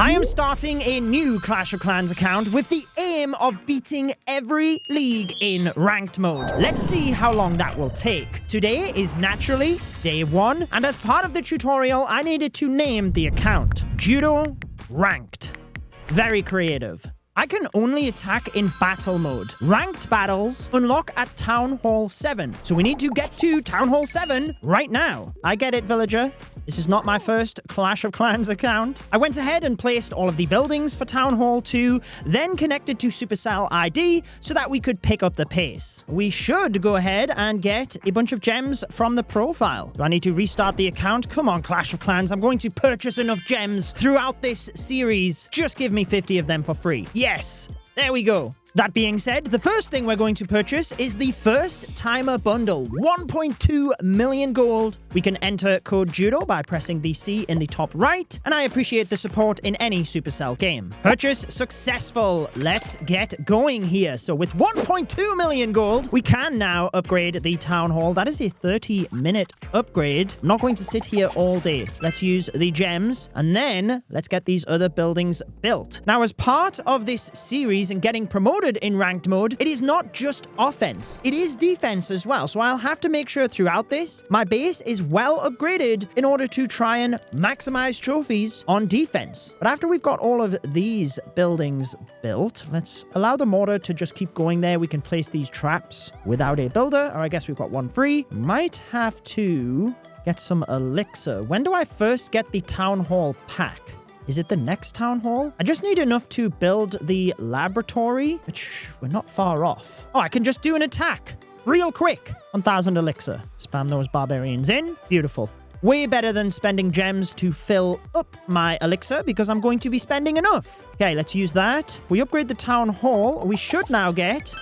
I am starting a new Clash of Clans account with the aim of beating every league in ranked mode. Let's see how long that will take. Today is naturally day 1, and as part of the tutorial, I needed to name the account Judo Ranked. Very creative. I can only attack in battle mode. Ranked battles unlock at Town Hall 7. So we need to get to Town Hall 7 right now. I get it, villager. This is not my first Clash of Clans account. I went ahead and placed all of the buildings for Town Hall 2, then connected to Supercell ID so that we could pick up the pace. We should go ahead and get a bunch of gems from the profile. Do I need to restart the account? Come on, Clash of Clans. I'm going to purchase enough gems throughout this series. Just give me 50 of them for free. Yes, there we go. That being said, the first thing we're going to purchase is the first timer bundle, 1.2 million gold. We can enter code Judo by pressing the C in the top right, and I appreciate the support in any Supercell game. Purchase successful. Let's get going here. So with 1.2 million gold, we can now upgrade the town hall. That is a 30-minute upgrade. I'm not going to sit here all day. Let's use the gems, and then let's get these other buildings built. Now, as part of this series and getting promoted in ranked mode, it is not just offense, it is defense as well. So I'll have to make sure throughout this, my base is well upgraded in order to try and maximize trophies on defense. But after we've got all of these buildings built, let's allow the mortar to just keep going there. We can place these traps without a builder, or I guess we've got one free. Might have to get some elixir. When do I first get the town hall pack? Is it the next town hall? I just need enough to build the laboratory, which we're not far off. Oh, I can just do an attack real quick. 1,000 elixir. Spam those barbarians in. Beautiful. Way better than spending gems to fill up my elixir because I'm going to be spending enough. Okay, let's use that. We upgrade the town hall. We should now get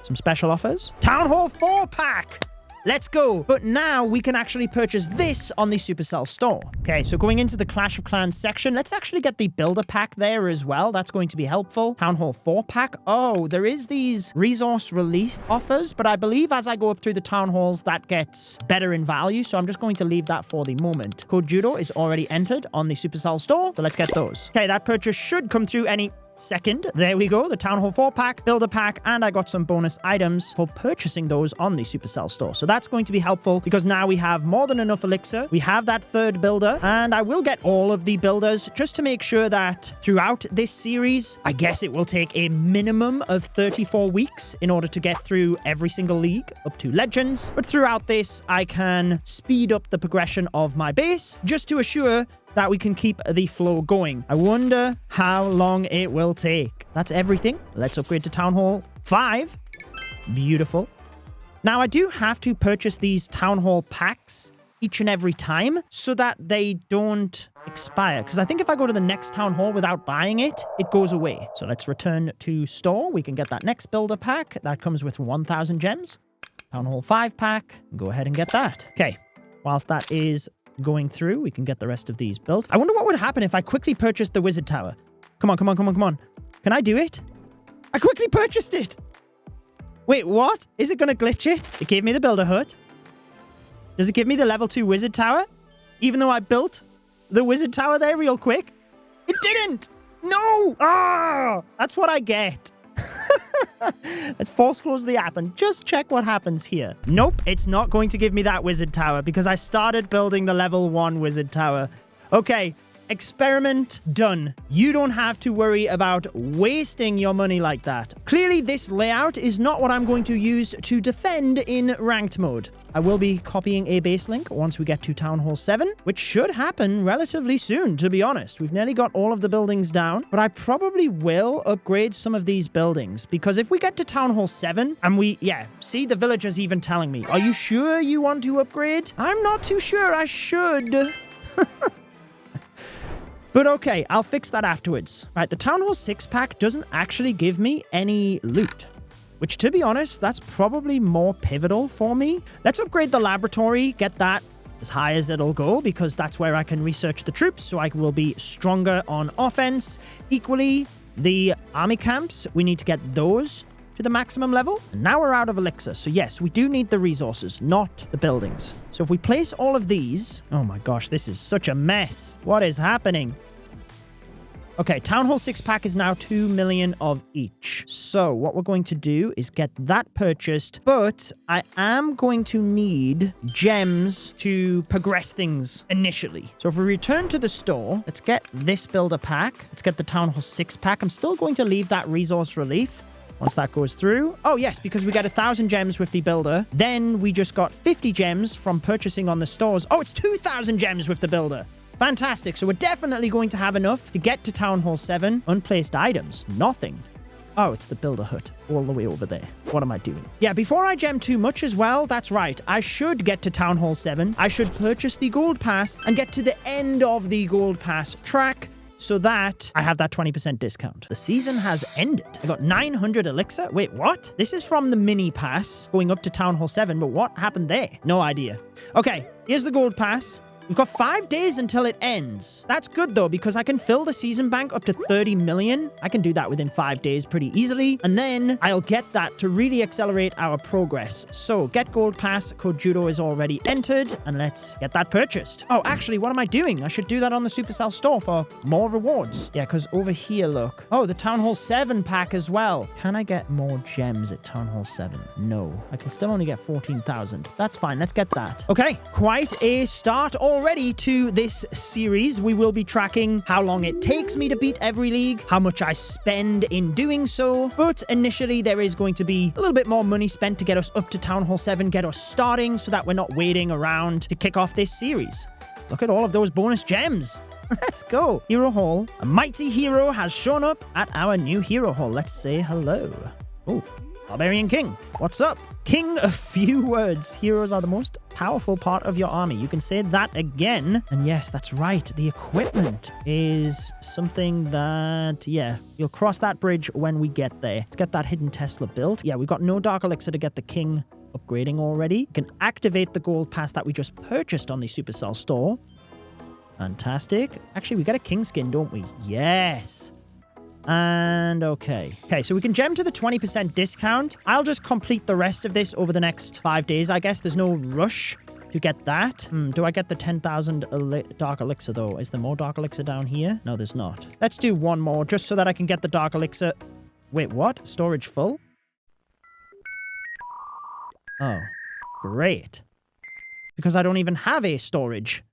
some special offers. Town hall 4 pack. Let's go. But now we can actually purchase this on the Supercell store. Okay, so going into the Clash of Clans section, let's actually get the builder pack there as well. That's going to be helpful. Town Hall 4 pack. Oh, there is these resource relief offers, but I believe as I go up through the town halls, that gets better in value. So I'm just going to leave that for the moment. Code Judo is already entered on the Supercell store. So let's get those. Okay, that purchase should come through any second. There we go. The Town Hall 4 pack, builder pack, and I got some bonus items for purchasing those on the Supercell store. So that's going to be helpful because now we have more than enough elixir. We have that third builder, and I will get all of the builders just to make sure that throughout this series, I guess it will take a minimum of 34 weeks in order to get through every single league up to Legends. But throughout this, I can speed up the progression of my base just to assure that we can keep the flow going. I wonder how long it will take. That's everything. Let's upgrade to Town Hall 5. Beautiful. Now, I do have to purchase these Town Hall packs each and every time so that they don't expire. Because I think if I go to the next Town Hall without buying it, it goes away. So let's return to store. We can get that next builder pack. That comes with 1,000 gems. Town Hall 5 pack. Go ahead and get that. Okay. Whilst that is going through, we can get the rest of these built. I wonder what would happen if I quickly purchased the wizard tower. Come on, come on, come on, come on. Can I do it? I quickly purchased it. Wait, what? Is it going to glitch it? It gave me the builder hut. Does it give me the level 2 wizard tower? Even though I built the wizard tower there real quick? It didn't. No. Ah, that's what I get. Let's force close the app and just check what happens here. Nope, it's not going to give me that wizard tower because I started building the level 1 wizard tower. Okay, experiment done. You don't have to worry about wasting your money like that. Clearly, this layout is not what I'm going to use to defend in ranked mode. I will be copying a base link once we get to Town Hall 7, which should happen relatively soon, to be honest. We've nearly got all of the buildings down, but I probably will upgrade some of these buildings because if we get to Town Hall 7 and see the villagers even telling me, are you sure you want to upgrade? I'm not too sure I should. But okay, I'll fix that afterwards. Right, the Town Hall 6 pack doesn't actually give me any loot, which, to be honest, that's probably more pivotal for me. Let's upgrade the laboratory, get that as high as it'll go, because that's where I can research the troops, so I will be stronger on offense. Equally, the army camps, we need to get those to the maximum level. And now we're out of elixir, so yes, we do need the resources, not the buildings. So if we place all of these... Oh my gosh, this is such a mess. What is happening? Okay, Town Hall 6-pack is now 2 million of each. So what we're going to do is get that purchased, but I am going to need gems to progress things initially. So if we return to the store, let's get this builder pack. Let's get the Town Hall 6-pack. I'm still going to leave that resource relief. Once that goes through. Oh, yes, because we get 1,000 gems with the builder. Then we just got 50 gems from purchasing on the stores. Oh, it's 2,000 gems with the builder. Fantastic. So we're definitely going to have enough to get to Town Hall 7. Unplaced items. Nothing. Oh, it's the builder hut all the way over there. What am I doing? Yeah, before I gem too much as well, that's right. I should get to Town Hall 7. I should purchase the gold pass and get to the end of the gold pass track, so that I have that 20% discount. The season has ended. I got 900 elixir. Wait, what? This is from the mini pass going up to Town Hall 7, but what happened there? No idea. Okay, here's the gold pass. We've got 5 days until it ends. That's good, though, because I can fill the season bank up to 30 million. I can do that within 5 days pretty easily. And then I'll get that to really accelerate our progress. So get gold pass. Code Judo is already entered. And let's get that purchased. Oh, actually, what am I doing? I should do that on the Supercell store for more rewards. Yeah, because over here, look. Oh, the Town Hall 7 pack as well. Can I get more gems at Town Hall 7? No. I can still only get 14,000. That's fine. Let's get that. Okay, quite a start already to this series. We will be tracking how long it takes me to beat every league, how much I spend in doing so, but initially there is going to be a little bit more money spent to get us up to Town Hall 7, get us starting so that we're not waiting around to kick off this series. Look at all of those bonus gems. Let's go. Hero Hall. A mighty hero has shown up at our new Hero Hall. Let's say hello. Oh, Barbarian King. What's up? King, a few words. Heroes are the most powerful part of your army. You can say that again. And yes, that's right. The equipment is something that, yeah, you'll cross that bridge when we get there. Let's get that hidden Tesla built. Yeah, we've got no Dark Elixir to get the King upgrading already. We can activate the gold pass that we just purchased on the Supercell store. Fantastic. Actually, we get a King skin, don't we? Yes. And okay, so we can gem to the 20% discount. I'll just complete the rest of this over the next 5 days, I guess. There's no rush to get that. Do I get the 10,000 Dark Elixir, though? Is there more Dark Elixir down here? No, there's not. Let's do one more, just so that I can get the Dark Elixir. Wait, what? Storage full? Oh, great. Because I don't even have a storage.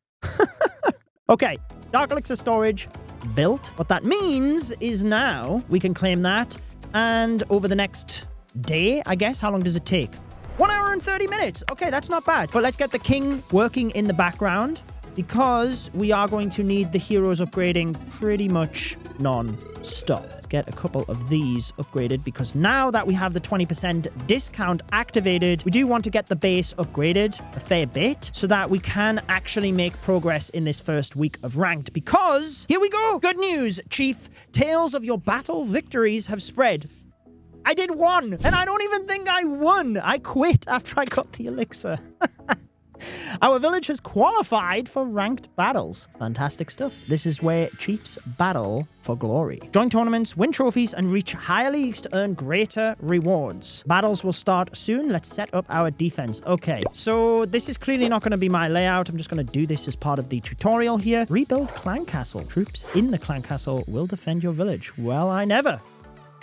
Okay, Dark Elixir storage built. What that means is now we can claim that, and over the next day, I guess, how long does it take? 1 hour and 30 minutes. Okay, that's not bad. But let's get the King working in the background, because we are going to need the heroes upgrading pretty much non-stop. Let's get a couple of these upgraded, because now that we have the 20% discount activated, we do want to get the base upgraded a fair bit so that we can actually make progress in this first week of ranked, because here we go. Good news, Chief. Tales of your battle victories have spread. I did one, and I don't even think I won. I quit after I got the elixir. Our village has qualified for ranked battles. Fantastic stuff. This is where chiefs battle for glory. Join tournaments, win trophies, and reach higher leagues to earn greater rewards. Battles will start soon. Let's set up our defense. Okay, so this is clearly not going to be my layout. I'm just going to do this as part of the tutorial here. Rebuild clan castle. Troops in the clan castle will defend your village. Well, I never.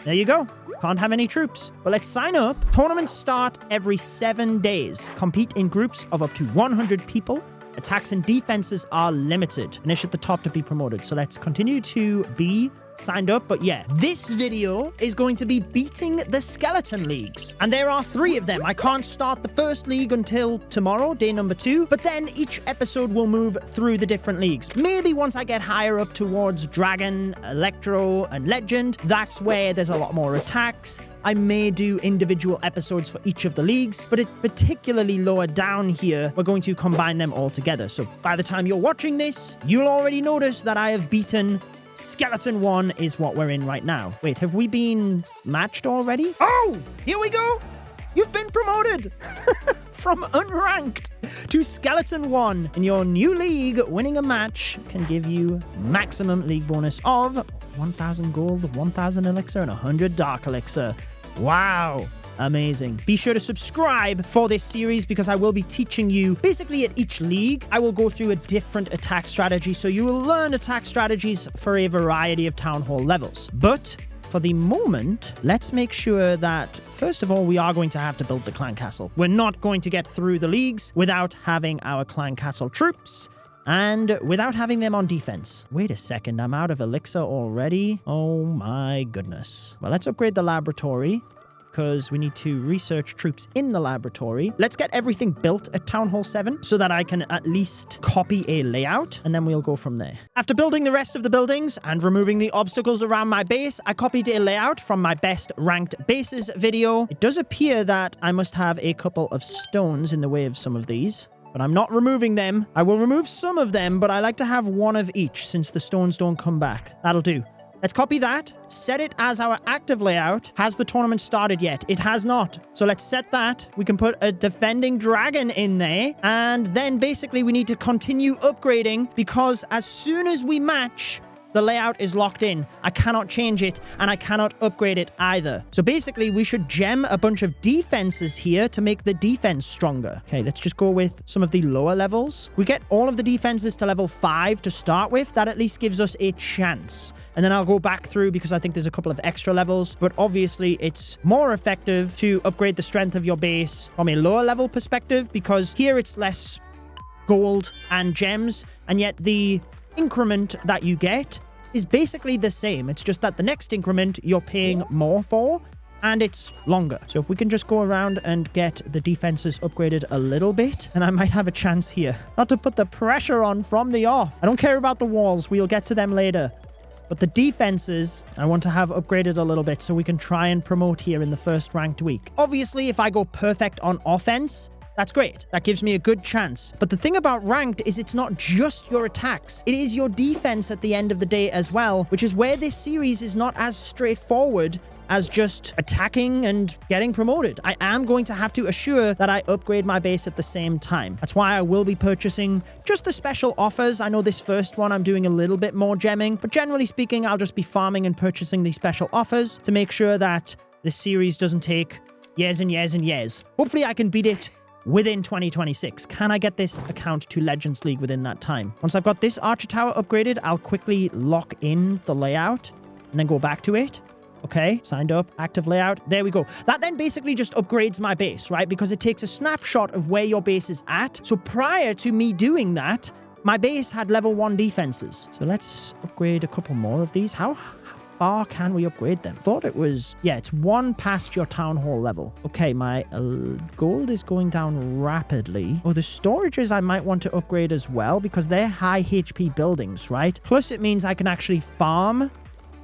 There you go. Can't have any troops. But let's sign up. Tournaments start every 7 days. Compete in groups of up to 100 people. Attacks and defenses are limited. Finish at the top to be promoted. So let's continue to be signed up. But yeah, this video is going to be beating the skeleton leagues. And there are 3 of them. I can't start the first league until tomorrow, day number 2. But then each episode will move through the different leagues. Maybe once I get higher up towards Dragon, Electro, and Legend, that's where there's a lot more attacks. I may do individual episodes for each of the leagues, but it's particularly lower down here. We're going to combine them all together. So by the time you're watching this, you'll already notice that I have beaten Skeleton 1 is what we're in right now. Wait, have we been matched already? Oh, here we go. You've been promoted from unranked to Skeleton 1. In your new league, winning a match can give you maximum league bonus of 1,000 gold, 1,000 elixir, and 100 dark elixir. Wow. Amazing. Be sure to subscribe for this series because I will be teaching you basically at each league. I will go through a different attack strategy. So you will learn attack strategies for a variety of town hall levels. But for the moment, let's make sure that, first of all, we are going to have to build the clan castle. We're not going to get through the leagues without having our clan castle troops and without having them on defense. Wait a second, I'm out of elixir already. Oh my goodness. Well, let's upgrade the laboratory, because we need to research troops in the laboratory. Let's get everything built at Town Hall 7 so that I can at least copy a layout, and then we'll go from there. After building the rest of the buildings and removing the obstacles around my base, I copied a layout from my best ranked bases video. It does appear that I must have a couple of stones in the way of some of these, but I'm not removing them. I will remove some of them, but I like to have one of each since the stones don't come back. That'll do. Let's copy that, set it as our active layout. Has the tournament started yet? It has not. So let's set that. We can put a defending dragon in there. And then basically we need to continue upgrading because as soon as we match, the layout is locked in. I cannot change it and I cannot upgrade it either. So basically we should gem a bunch of defenses here to make the defense stronger. Okay, let's just go with some of the lower levels. We get all of the defenses to level 5 to start with. That at least gives us a chance. And then I'll go back through because I think there's a couple of extra levels. But obviously it's more effective to upgrade the strength of your base from a lower level perspective because here it's less gold and gems. And yet the increment that you get is basically the same. It's just that the next increment you're paying more for and it's longer. So if we can just go around and get the defenses upgraded a little bit, then I might have a chance here. Not to put the pressure on from the off. I don't care about the walls. We'll get to them later. But the defenses, I want to have upgraded a little bit so we can try and promote here in the first ranked week. Obviously, if I go perfect on offense, that's great. That gives me a good chance. But the thing about ranked is it's not just your attacks. It is your defense at the end of the day as well, which is where this series is not as straightforward as just attacking and getting promoted. I am going to have to assure that I upgrade my base at the same time. That's why I will be purchasing just the special offers. I know this first one I'm doing a little bit more gemming, but generally speaking, I'll just be farming and purchasing these special offers to make sure that this series doesn't take years and years and years. Hopefully I can beat it within 2026. Can I get this account to Legends League within that time? Once I've got this Archer Tower upgraded, I'll quickly lock in the layout and then go back to it. Okay, signed up, active layout. There we go. That then basically just upgrades my base, right? Because it takes a snapshot of where your base is at. So prior to me doing that, my base had level 1 defenses. So let's upgrade a couple more of these. How far can we upgrade them? Thought it was, yeah, it's 1 past your town hall level. Okay, my gold is going down rapidly. Oh, the storages I might want to upgrade as well because they're high HP buildings, right? Plus it means I can actually farm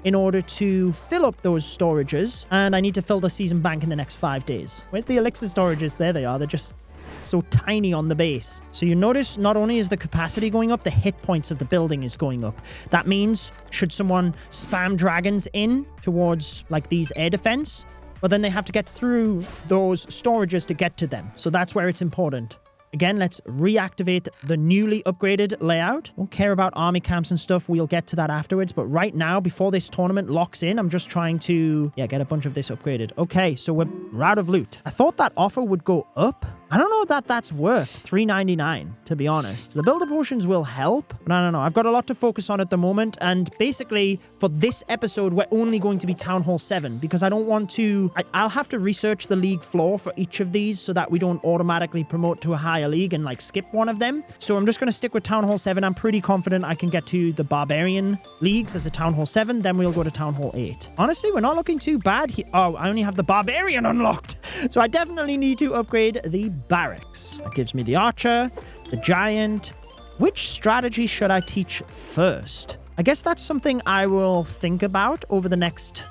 in order to fill up those storages, and I need to fill the season bank in the next 5 days. Where's the elixir storages? There they are. They're just so tiny on the base. So you notice not only is the capacity going up, the hit points of the building is going up. That means should someone spam dragons in towards like these air defense, but then they have to get through those storages to get to them. So that's where it's important. Again, let's reactivate the newly upgraded layout. Don't care about army camps and stuff. We'll get to that afterwards. But right now, before this tournament locks in, I'm just trying to, get a bunch of this upgraded. Okay, so we're out of loot. I thought that offer would go up. I don't know that that's worth $3.99, to be honest. The builder potions will help, but I don't know. I've got a lot to focus on at the moment, and basically, for this episode, we're only going to be Town Hall 7, because I don't want to... I'll have to research the league floor for each of these so that we don't automatically promote to a higher league and, skip one of them. So I'm just going to stick with Town Hall 7. I'm pretty confident I can get to the Barbarian leagues as a Town Hall 7, then we'll go to Town Hall 8. Honestly, we're not looking too bad here. Oh, I only have the Barbarian unlocked, so I definitely need to upgrade the barracks. That gives me the archer, the giant. Which strategy should I teach first? I guess that's something I will think about over the next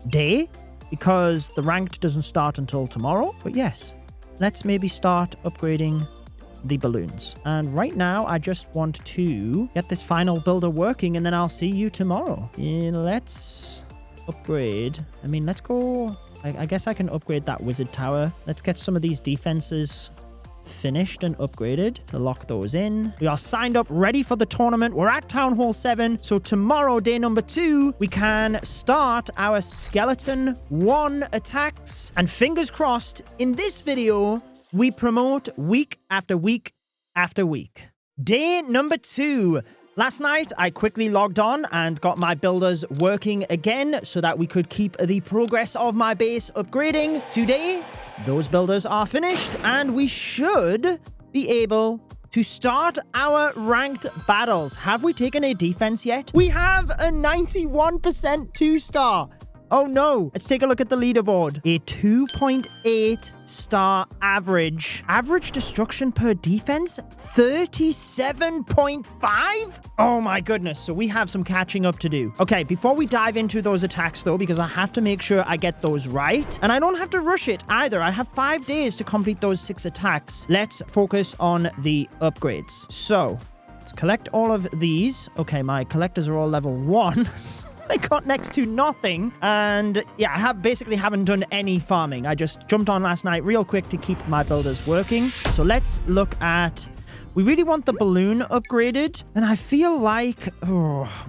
day, because the ranked doesn't start until tomorrow. But yes, let's maybe start upgrading the balloons. And right now, I just want to get this final builder working, and then I'll see you tomorrow. Let's upgrade. Let's go... I guess I can upgrade that wizard tower. Let's get some of these defenses finished and upgraded to lock those in. We are signed up, ready for the tournament. We're at Town Hall 7. So tomorrow, day number 2, we can start our Skeleton 1 attacks. And fingers crossed, in this video, we promote week after week after week. Day number 2. Last night, I quickly logged on and got my builders working again so that we could keep the progress of my base upgrading. Today, those builders are finished and we should be able to start our ranked battles. Have we taken a defense yet? We have a 91% 2-star. Oh no, let's take a look at the leaderboard. A 2.8 star average. Average destruction per defense, 37.5? Oh my goodness, so we have some catching up to do. Okay, before we dive into those attacks though, because I have to make sure I get those right, and I don't have to rush it either. I have 5 days to complete those 6 attacks. Let's focus on the upgrades. So, let's collect all of these. Okay, my collectors are all level 1. I got next to nothing. And yeah, I haven't done any farming. I just jumped on last night real quick to keep my builders working. So let's look at... We really want the balloon upgraded. And I feel like...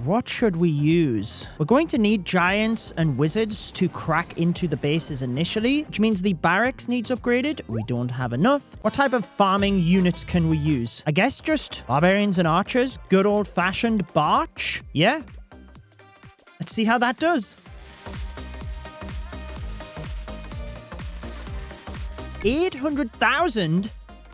what should we use? We're going to need giants and wizards to crack into the bases initially, which means the barracks needs upgraded. We don't have enough. What type of farming units can we use? I guess just barbarians and archers. Good old-fashioned Barch. Yeah. Let's see how that does. 800,000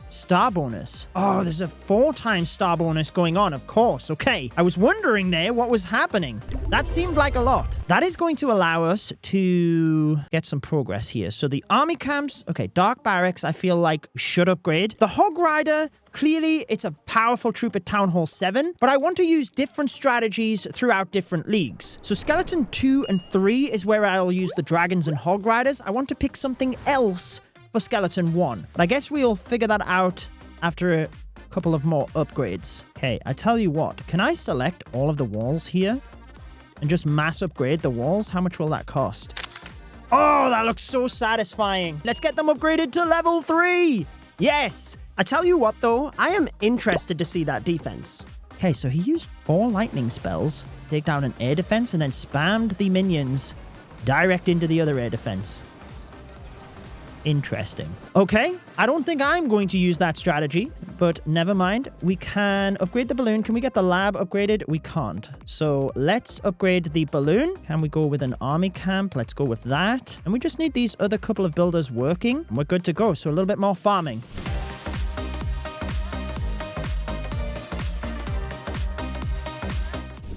star bonus. Oh, there's a 4 times star bonus going on, of course. Okay, I was wondering there what was happening. That seemed like a lot. That is going to allow us to get some progress here. So the army camps, okay, Dark Barracks, I feel like should upgrade. The Hog Rider, clearly, it's a powerful troop at Town Hall 7, but I want to use different strategies throughout different leagues. So Skeleton 2 and 3 is where I'll use the Dragons and Hog Riders. I want to pick something else for Skeleton 1. But I guess we'll figure that out after a couple of more upgrades. Okay, I tell you what. Can I select all of the walls here and just mass upgrade the walls? How much will that cost? Oh, that looks so satisfying. Let's get them upgraded to level 3. Yes. I tell you what, though, I am interested to see that defense. Okay, so he used 4 lightning spells, take down an air defense, and then spammed the minions direct into the other air defense. Interesting. Okay, I don't think I'm going to use that strategy, but never mind. We can upgrade the balloon. Can we get the lab upgraded? We can't. So let's upgrade the balloon. Can we go with an army camp? Let's go with that. And we just need these other couple of builders working. And we're good to go. So a little bit more farming.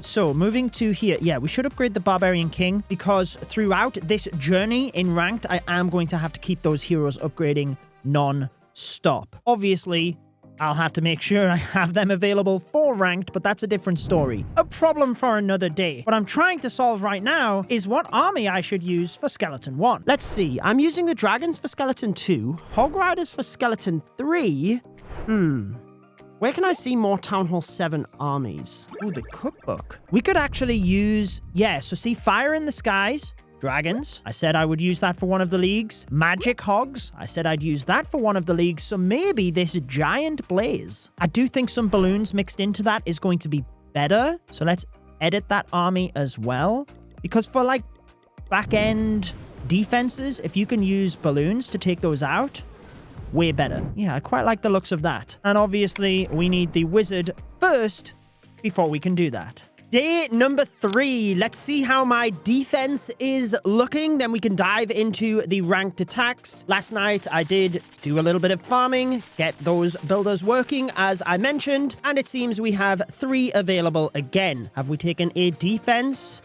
So moving to here, yeah, we should upgrade the Barbarian King because throughout this journey in Ranked, I am going to have to keep those heroes upgrading non-stop. Obviously, I'll have to make sure I have them available for Ranked, but that's a different story. A problem for another day. What I'm trying to solve right now is what army I should use for Skeleton 1. Let's see, I'm using the Dragons for Skeleton 2, Hog Riders for Skeleton 3. Where can I see more Town Hall 7 armies? Ooh, the cookbook. We could actually use... Yeah, so see, Fire in the Skies, Dragons. I said I would use that for one of the leagues. Magic Hogs. I said I'd use that for one of the leagues. So maybe this Giant Blaze. I do think some balloons mixed into that is going to be better. So let's edit that army as well. Because for, like, back-end defenses, if you can use balloons to take those out... way better. Yeah, I quite like the looks of that. And obviously, we need the wizard first before we can do that. Day number 3. Let's see how my defense is looking. Then we can dive into the ranked attacks. Last night, I did do a little bit of farming, get those builders working, as I mentioned. And it seems we have 3 available again. Have we taken a defense?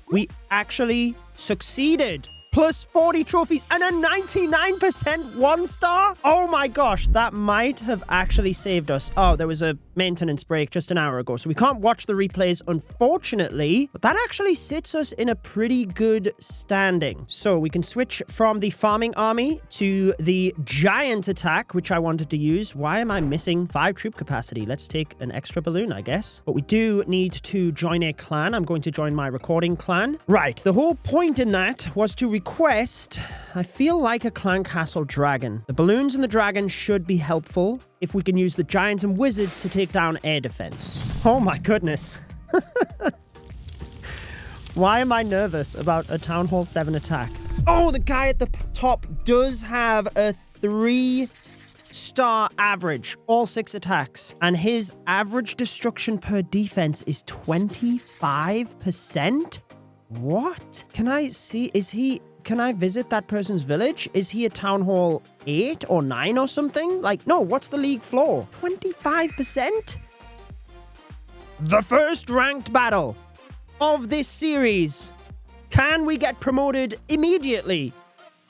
We actually succeeded. Plus 40 trophies and a 99% 1-star? Oh my gosh, that might have actually saved us. Oh, there was a maintenance break just an hour ago, so we can't watch the replays, unfortunately. But that actually sits us in a pretty good standing. So we can switch from the farming army to the giant attack, which I wanted to use. Why am I missing 5 troop capacity? Let's take an extra balloon, I guess. But we do need to join a clan. I'm going to join my recording clan. Right, the whole point in that was to request, I feel like, a clan castle dragon. The balloons and the dragon should be helpful if we can use the giants and wizards to take down air defense. Oh my goodness. Why am I nervous about a Town Hall 7 attack? Oh, the guy at the top does have a 3-star average, all 6 attacks. And his average destruction per defense is 25%? What? Can I see, can I visit that person's village? Is he a Town Hall 8 or 9 or something? Like, no, what's the league floor? 25%? The first ranked battle of this series. Can we get promoted immediately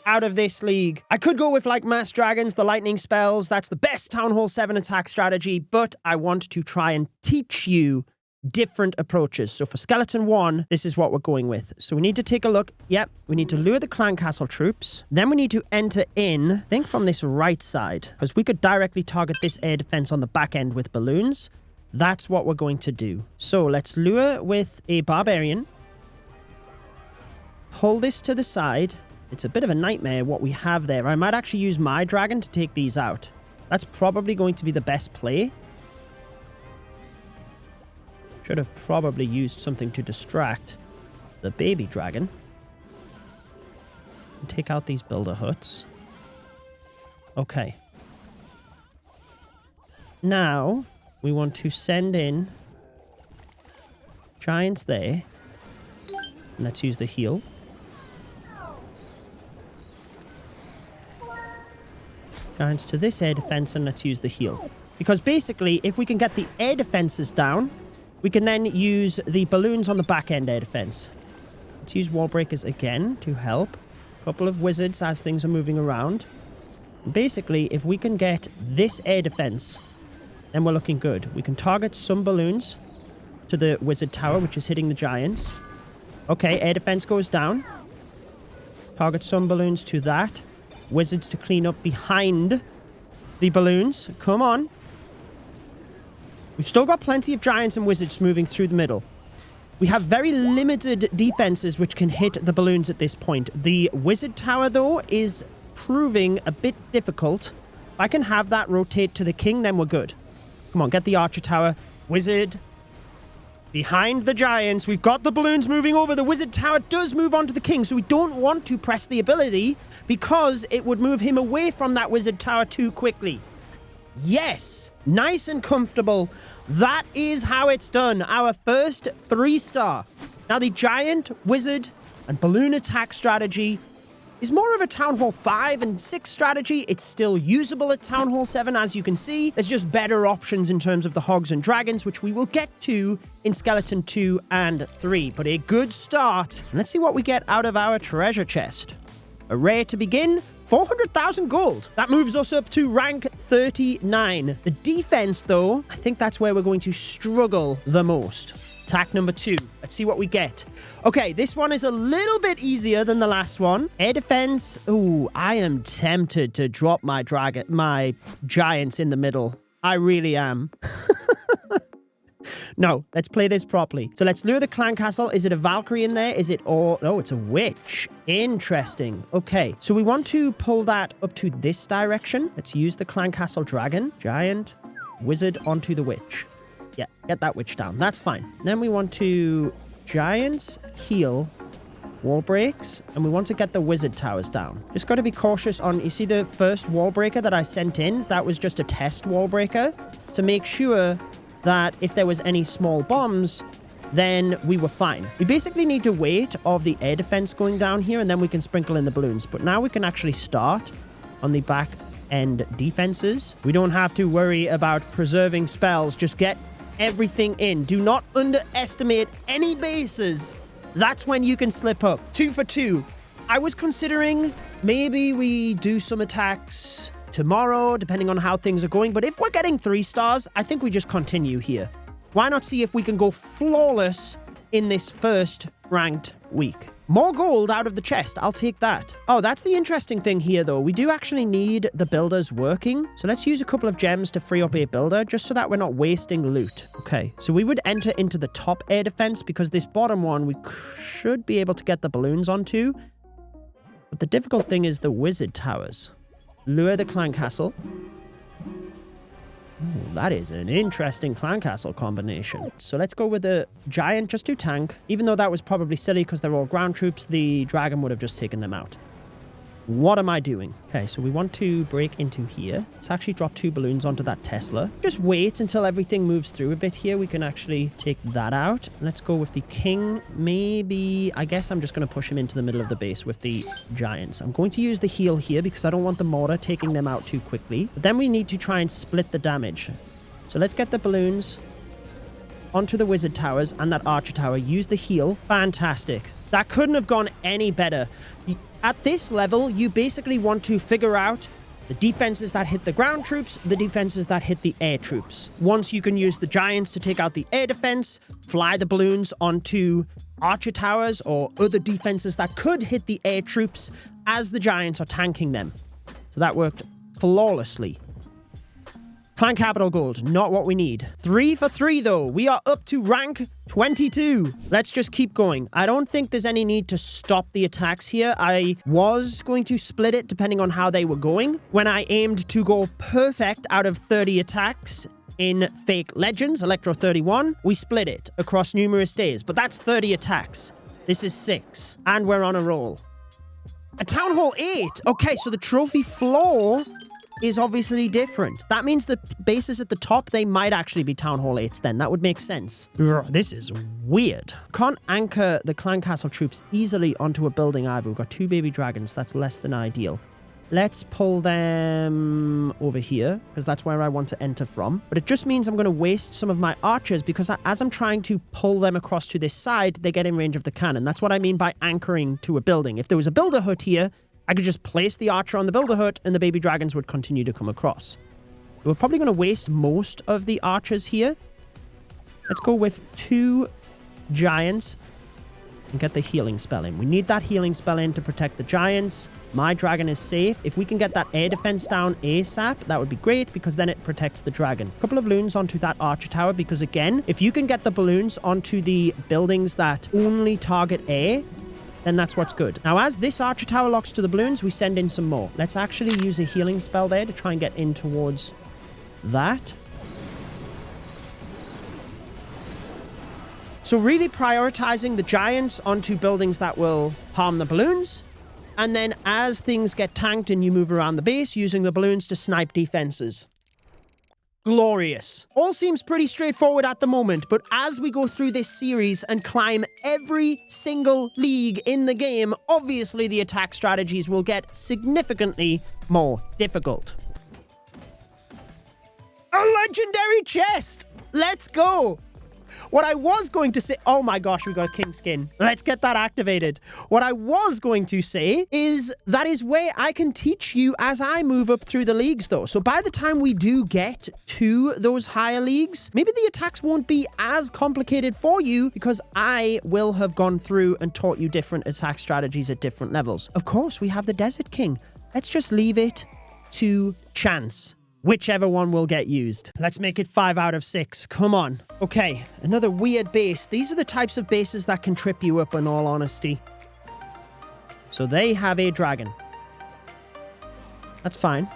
out of this league? I could go with like Mass Dragons, the lightning spells. That's the best Town Hall 7 attack strategy, but I want to try and teach you different approaches. So for Skeleton 1, this is what we're going with. So we need to take a look. Yep, we need to lure the clan castle troops. Then we need to enter in, I think from this right side, because we could directly target this air defense on the back end with balloons. That's what we're going to do. So let's lure with a barbarian. Hold this to the side. It's a bit of a nightmare what we have there. I might actually use my dragon to take these out. That's probably going to be the best play. Should have probably used something to distract the baby dragon. And take out these builder huts. Okay. Now, we want to send in giants there. And let's use the heal. Giants to this air defense, and let's use the heal. Because basically, if we can get the air defenses down, we can then use the balloons on the back end air defense. Let's use wall breakers again to help. A couple of wizards as things are moving around. And basically, if we can get this air defense, then we're looking good. We can target some balloons to the wizard tower, which is hitting the giants. Okay, air defense goes down. Target some balloons to that. Wizards to clean up behind the balloons. Come on. We've still got plenty of giants and wizards moving through the middle. We have very limited defenses which can hit the balloons at this point. The wizard tower, though, is proving a bit difficult. If I can have that rotate to the king, then we're good. Come on, get the archer tower. Wizard. Behind the giants. We've got the balloons moving over. The wizard tower does move on to the king, so we don't want to press the ability because it would move him away from that wizard tower too quickly. Yes, nice and comfortable. That is how it's done. Our first 3-star. Now the giant, wizard, and balloon attack strategy is more of a Town Hall 5 and 6 strategy. It's still usable at Town Hall 7, as you can see. There's just better options in terms of the hogs and dragons, which we will get to in Skeleton 2 and 3. But a good start. And let's see what we get out of our treasure chest. A rare to begin. 400,000 gold. That moves us up to rank 39. The defense, though, I think that's where we're going to struggle the most. Attack number 2. Let's see what we get. Okay, this one is a little bit easier than the last one. Air defense. Ooh, I am tempted to drop my giants in the middle. I really am. No, let's play this properly. So let's lure the clan castle. Is it a Valkyrie in there? Is it all... Oh, it's a witch. Interesting. Okay, so we want to pull that up to this direction. Let's use the clan castle dragon. Giant, wizard onto the witch. Yeah, get that witch down. That's fine. Then we want to giants, heal, wall breaks, and we want to get the wizard towers down. Just got to be cautious on... You see the first wall breaker that I sent in? That was just a test wall breaker to make sure that if there was any small bombs, then we were fine. We basically need to wait of the air defense going down here, and then we can sprinkle in the balloons. But now we can actually start on the back end defenses. We don't have to worry about preserving spells. Just get everything in. Do not underestimate any bases. That's when you can slip up. 2 for 2. I was considering maybe we do some attacks tomorrow, depending on how things are going. But if we're getting 3 stars, I think we just continue here. Why not see if we can go flawless in this first ranked week? More gold out of the chest. I'll take that. Oh, that's the interesting thing here, though. We do actually need the builders working. So let's use a couple of gems to free up a builder, just so that we're not wasting loot. Okay, so we would enter into the top air defense, because this bottom one we should be able to get the balloons onto. But the difficult thing is the wizard towers. Lure the clan castle. Ooh, that is an interesting clan castle combination. So let's go with the giant just to tank. Even though that was probably silly because they're all ground troops, the dragon would have just taken them out. What am I doing? Okay, so we want to break into here. Let's actually drop 2 balloons onto that Tesla. Just wait until everything moves through a bit here. We can actually take that out. Let's go with the king. Maybe, I guess I'm just going to push him into the middle of the base with the giants. I'm going to use the heal here because I don't want the mortar taking them out too quickly. But then we need to try and split the damage. So let's get the balloons onto the wizard towers and that archer tower. Use the heal. Fantastic. That couldn't have gone any better. At this level, you basically want to figure out the defenses that hit the ground troops, the defenses that hit the air troops. Once you can use the giants to take out the air defense, fly the balloons onto archer towers or other defenses that could hit the air troops as the giants are tanking them. So that worked flawlessly. Clan capital gold, not what we need. 3 for 3 though. We are up to rank 22. Let's just keep going. I don't think there's any need to stop the attacks here. I was going to split it depending on how they were going. When I aimed to go perfect out of 30 attacks in Fake Legends, Electro 31, we split it across numerous days. But that's 30 attacks. This is 6. And we're on a roll. A Town Hall 8. Okay, so the trophy floor is obviously different. That means the bases at the top, they might actually be Town Hall 8s then. That would make sense. This is weird. Can't anchor the clan castle troops easily onto a building either. We've got 2 baby dragons. That's less than ideal. Let's pull them over here, because that's where I want to enter from. But it just means I'm going to waste some of my archers, because as I'm trying to pull them across to this side, they get in range of the cannon. That's what I mean by anchoring to a building. If there was a builder hut here, I could just place the archer on the builder hut and the baby dragons would continue to come across. We're probably going to waste most of the archers here. Let's go with 2 giants and get the healing spell in. We need that healing spell in to protect the giants. My dragon is safe. If we can get that air defense down ASAP, that would be great because then it protects the dragon. A couple of balloons onto that archer tower because again, if you can get the balloons onto the buildings that only target air, then that's what's good. Now, as this archer tower locks to the balloons, we send in some more. Let's actually use a healing spell there to try and get in towards that. So really prioritizing the giants onto buildings that will harm the balloons. And then as things get tanked and you move around the base, using the balloons to snipe defenses. Glorious. All seems pretty straightforward at the moment, but as we go through this series and climb every single league in the game, obviously the attack strategies will get significantly more difficult. A legendary chest! Let's go! What I was going to say... Oh my gosh, we got a king skin. Let's get that activated. What I was going to say is that is where I can teach you as I move up through the leagues, though. So by the time we do get to those higher leagues, maybe the attacks won't be as complicated for you because I will have gone through and taught you different attack strategies at different levels. Of course, we have the Desert King. Let's just leave it to chance. Whichever one will get used. Let's make it 5 out of 6. Come on. Okay, another weird base. These are the types of bases that can trip you up in all honesty. So they have a dragon. That's fine.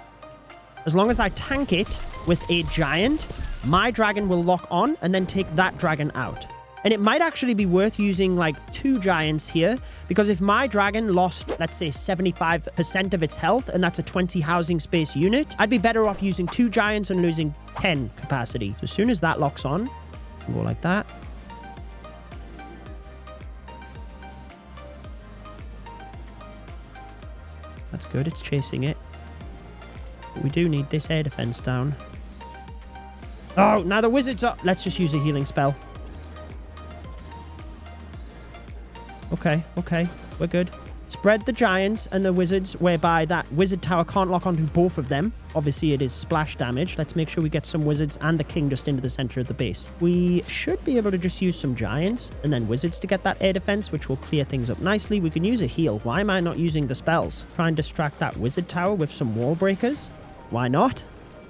As long as I tank it with a giant, my dragon will lock on and then take that dragon out. And it might actually be worth using like 2 giants here, because if my dragon lost, let's say 75% of its health, and that's a 20 housing space unit, I'd be better off using 2 giants and losing 10 capacity. So as soon as that locks on, we'll go like that. That's good, it's chasing it. But we do need this air defense down. Oh, now the wizard's up. Let's just use a healing spell. Okay, we're good. Spread the giants and the wizards, whereby that wizard tower can't lock onto both of them. Obviously, it is splash damage. Let's make sure we get some wizards and the king just into the center of the base. We should be able to just use some giants and then wizards to get that air defense, which will clear things up nicely. We can use a heal. Why am I not using the spells? Try and distract that wizard tower with some wall breakers. Why not?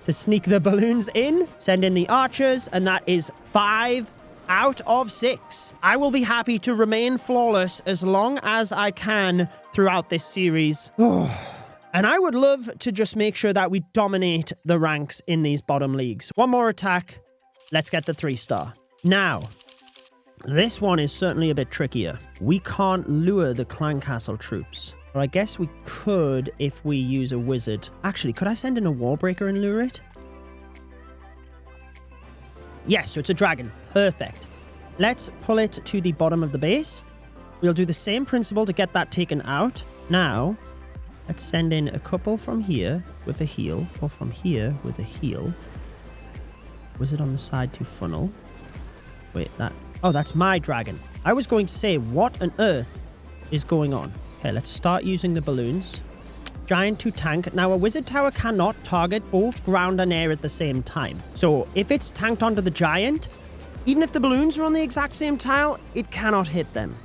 To sneak the balloons in, send in the archers, and that is 5 out of 6. I will be happy to remain flawless as long as I can throughout this series. And I would love to just make sure that we dominate the ranks in these bottom leagues. One more attack. Let's get the 3-star. Now, this one is certainly a bit trickier. We can't lure the clan castle troops. Or I guess we could if we use a wizard. Actually, could I send in a wall breaker and lure it? Yes, so it's a dragon. Perfect. Let's pull it to the bottom of the base. We'll do the same principle to get that taken out. Now, let's send in a couple from here with a heal, or from here with a heal. Wizard on the side to funnel. Wait, that... Oh, that's my dragon. I was going to say, what on earth is going on? Okay, let's start using the balloons. Giant to tank. Now, a wizard tower cannot target both ground and air at the same time. So, if it's tanked onto the giant, even if the balloons are on the exact same tile, it cannot hit them.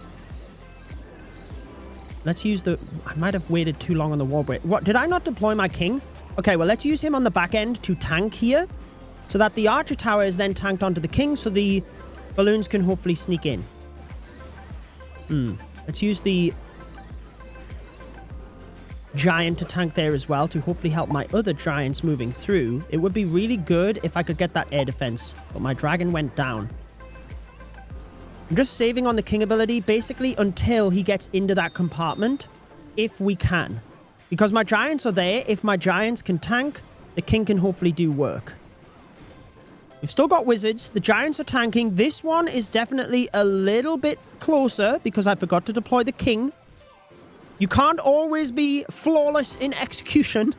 Let's use the... I might have waited too long on the wall break. What? Did I not deploy my king? Okay, well, let's use him on the back end to tank here, so that the archer tower is then tanked onto the king, so the balloons can hopefully sneak in. Let's use the giant to tank there as well to hopefully help my other giants moving through. It would be really good if I could get that air defense, but my dragon went down. I'm just saving on the king ability basically until he gets into that compartment, if we can. Because my giants are there. If my giants can tank, the king can hopefully do work. We've still got wizards. The giants are tanking. This one is definitely a little bit closer because I forgot to deploy the king. You can't always be flawless in execution,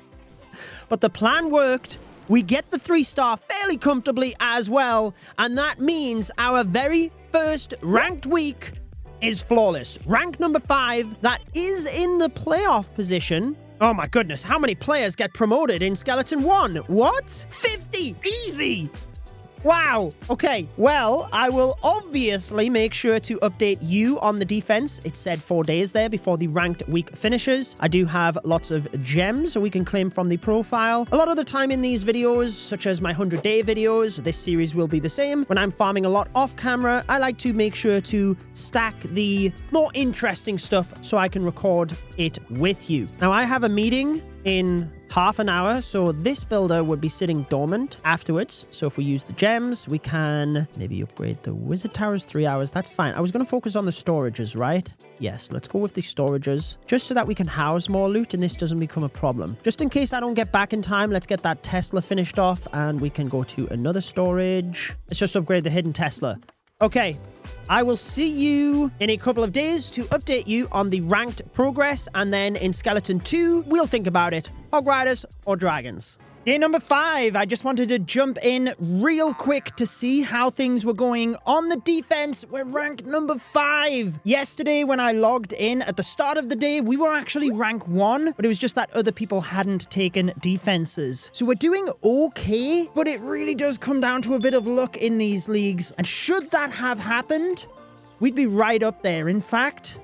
but the plan worked. We get the 3-star fairly comfortably as well, and that means our very first ranked week is flawless. Rank number 5, that is in the playoff position. Oh my goodness, how many players get promoted in Skeleton 1? What? 50! Easy! Wow. Okay, well, I will obviously make sure to update you on the defense. It said 4 days there before the ranked week finishes. I do have lots of gems so we can claim from the profile. A lot of the time in these videos, such as my 100-day videos, this series will be the same. When I'm farming a lot off camera, I like to make sure to stack the more interesting stuff so I can record it with you. Now, I have a meeting in half an hour, so this builder would be sitting dormant afterwards. So if we use the gems, we can maybe upgrade the wizard towers. 3 hours, that's fine. I was going to focus on the storages, right? Yes, let's go with the storages, just so that we can house more loot and this doesn't become a problem. Just in case I don't get back in time, let's get that Tesla finished off and we can go to another storage. Let's just upgrade the hidden Tesla. Okay, I will see you in a couple of days to update you on the ranked progress, and then in Skeleton 2, we'll think about it. Hog Riders or Dragons. Day number 5, I just wanted to jump in real quick to see how things were going on the defense. We're ranked number 5. Yesterday, when I logged in at the start of the day, we were actually rank 1, but it was just that other people hadn't taken defenses. So we're doing okay, but it really does come down to a bit of luck in these leagues. And should that have happened, we'd be right up there. In fact,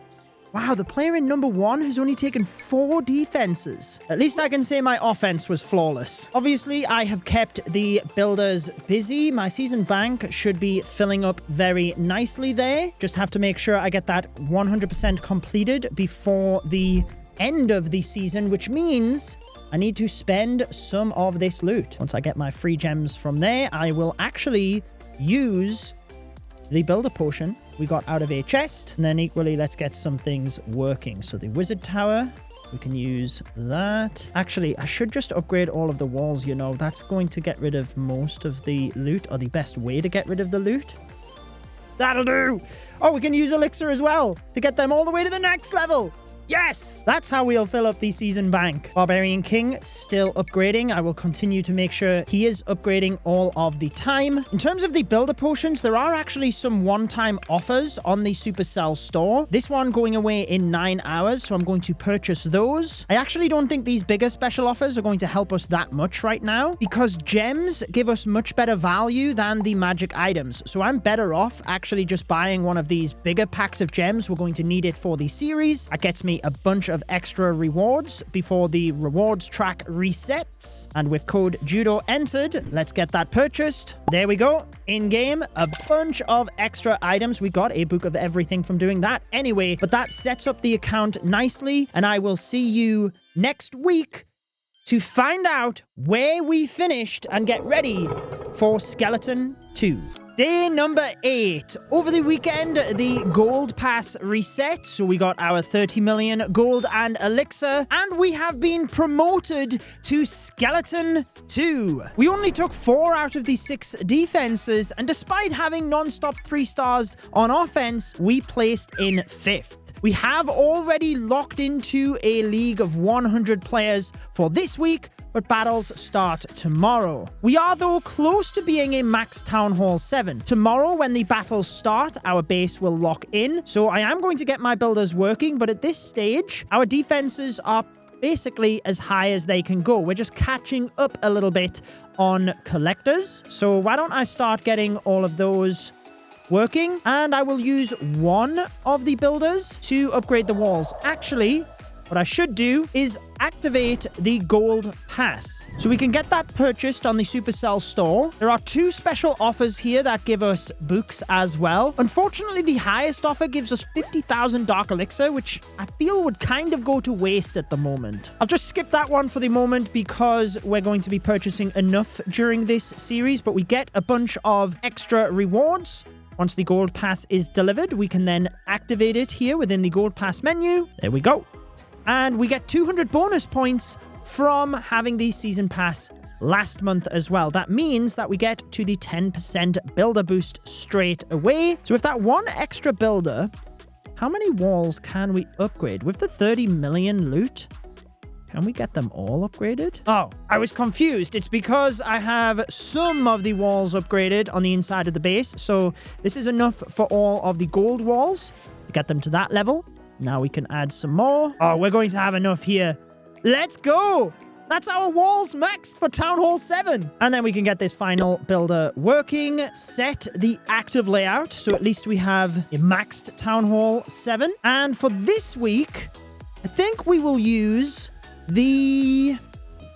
wow, the player in number 1 has only taken 4 defenses. At least I can say my offense was flawless. Obviously, I have kept the builders busy. My season bank should be filling up very nicely there. Just have to make sure I get that 100% completed before the end of the season, which means I need to spend some of this loot. Once I get my free gems from there, I will actually use the builder potion we got out of a chest, and then equally let's get some things working. So the wizard tower, we can use that. Actually, I should just upgrade all of the walls, you know. That's going to get rid of most of the loot, or the best way to get rid of the loot. That'll do. Oh, we can use elixir as well to get them all the way to the next level. Yes! That's how we'll fill up the season bank. Barbarian King still upgrading. I will continue to make sure he is upgrading all of the time. In terms of the builder potions, there are actually some one-time offers on the Supercell store. This one going away in 9 hours, so I'm going to purchase those. I actually don't think these bigger special offers are going to help us that much right now because gems give us much better value than the magic items. So I'm better off actually just buying one of these bigger packs of gems. We're going to need it for the series. That gets me a bunch of extra rewards before the rewards track resets. And with code Judo entered, let's get that purchased. There we go. In game, a bunch of extra items. We got a book of everything from doing that anyway, but that sets up the account nicely. And I will see you next week to find out where we finished and get ready for Skeleton 2. Day number 8. Over the weekend, the gold pass reset. So we got our 30 million gold and elixir. And we have been promoted to Skeleton 2. We only took 4 out of the 6 defenses. And despite having non-stop 3 stars on offense, we placed in 5th. We have already locked into a league of 100 players for this week, but battles start tomorrow. We are, though, close to being a max Town Hall 7. Tomorrow, when the battles start, our base will lock in. So I am going to get my builders working, but at this stage, our defenses are basically as high as they can go. We're just catching up a little bit on collectors. So why don't I start getting all of those working, and I will use one of the builders to upgrade the walls. Actually, what I should do is activate the gold pass so we can get that purchased on the Supercell store. There are 2 special offers here that give us books as well. Unfortunately, the highest offer gives us 50,000 dark elixir, which I feel would kind of go to waste at the moment. I'll just skip that one for the moment because we're going to be purchasing enough during this series, but we get a bunch of extra rewards. Once the gold pass is delivered, we can then activate it here within the gold pass menu. There we go. And we get 200 bonus points from having the season pass last month as well. That means that we get to the 10% builder boost straight away. So with that one extra builder, how many walls can we upgrade? With the 30 million loot, can we get them all upgraded? Oh, I was confused. It's because I have some of the walls upgraded on the inside of the base. So this is enough for all of the gold walls to get them to that level. Now we can add some more. Oh, we're going to have enough here. Let's go. That's our walls maxed for Town Hall 7. And then we can get this final builder working. Set the active layout. So at least we have a maxed Town Hall 7. And for this week, I think we will use the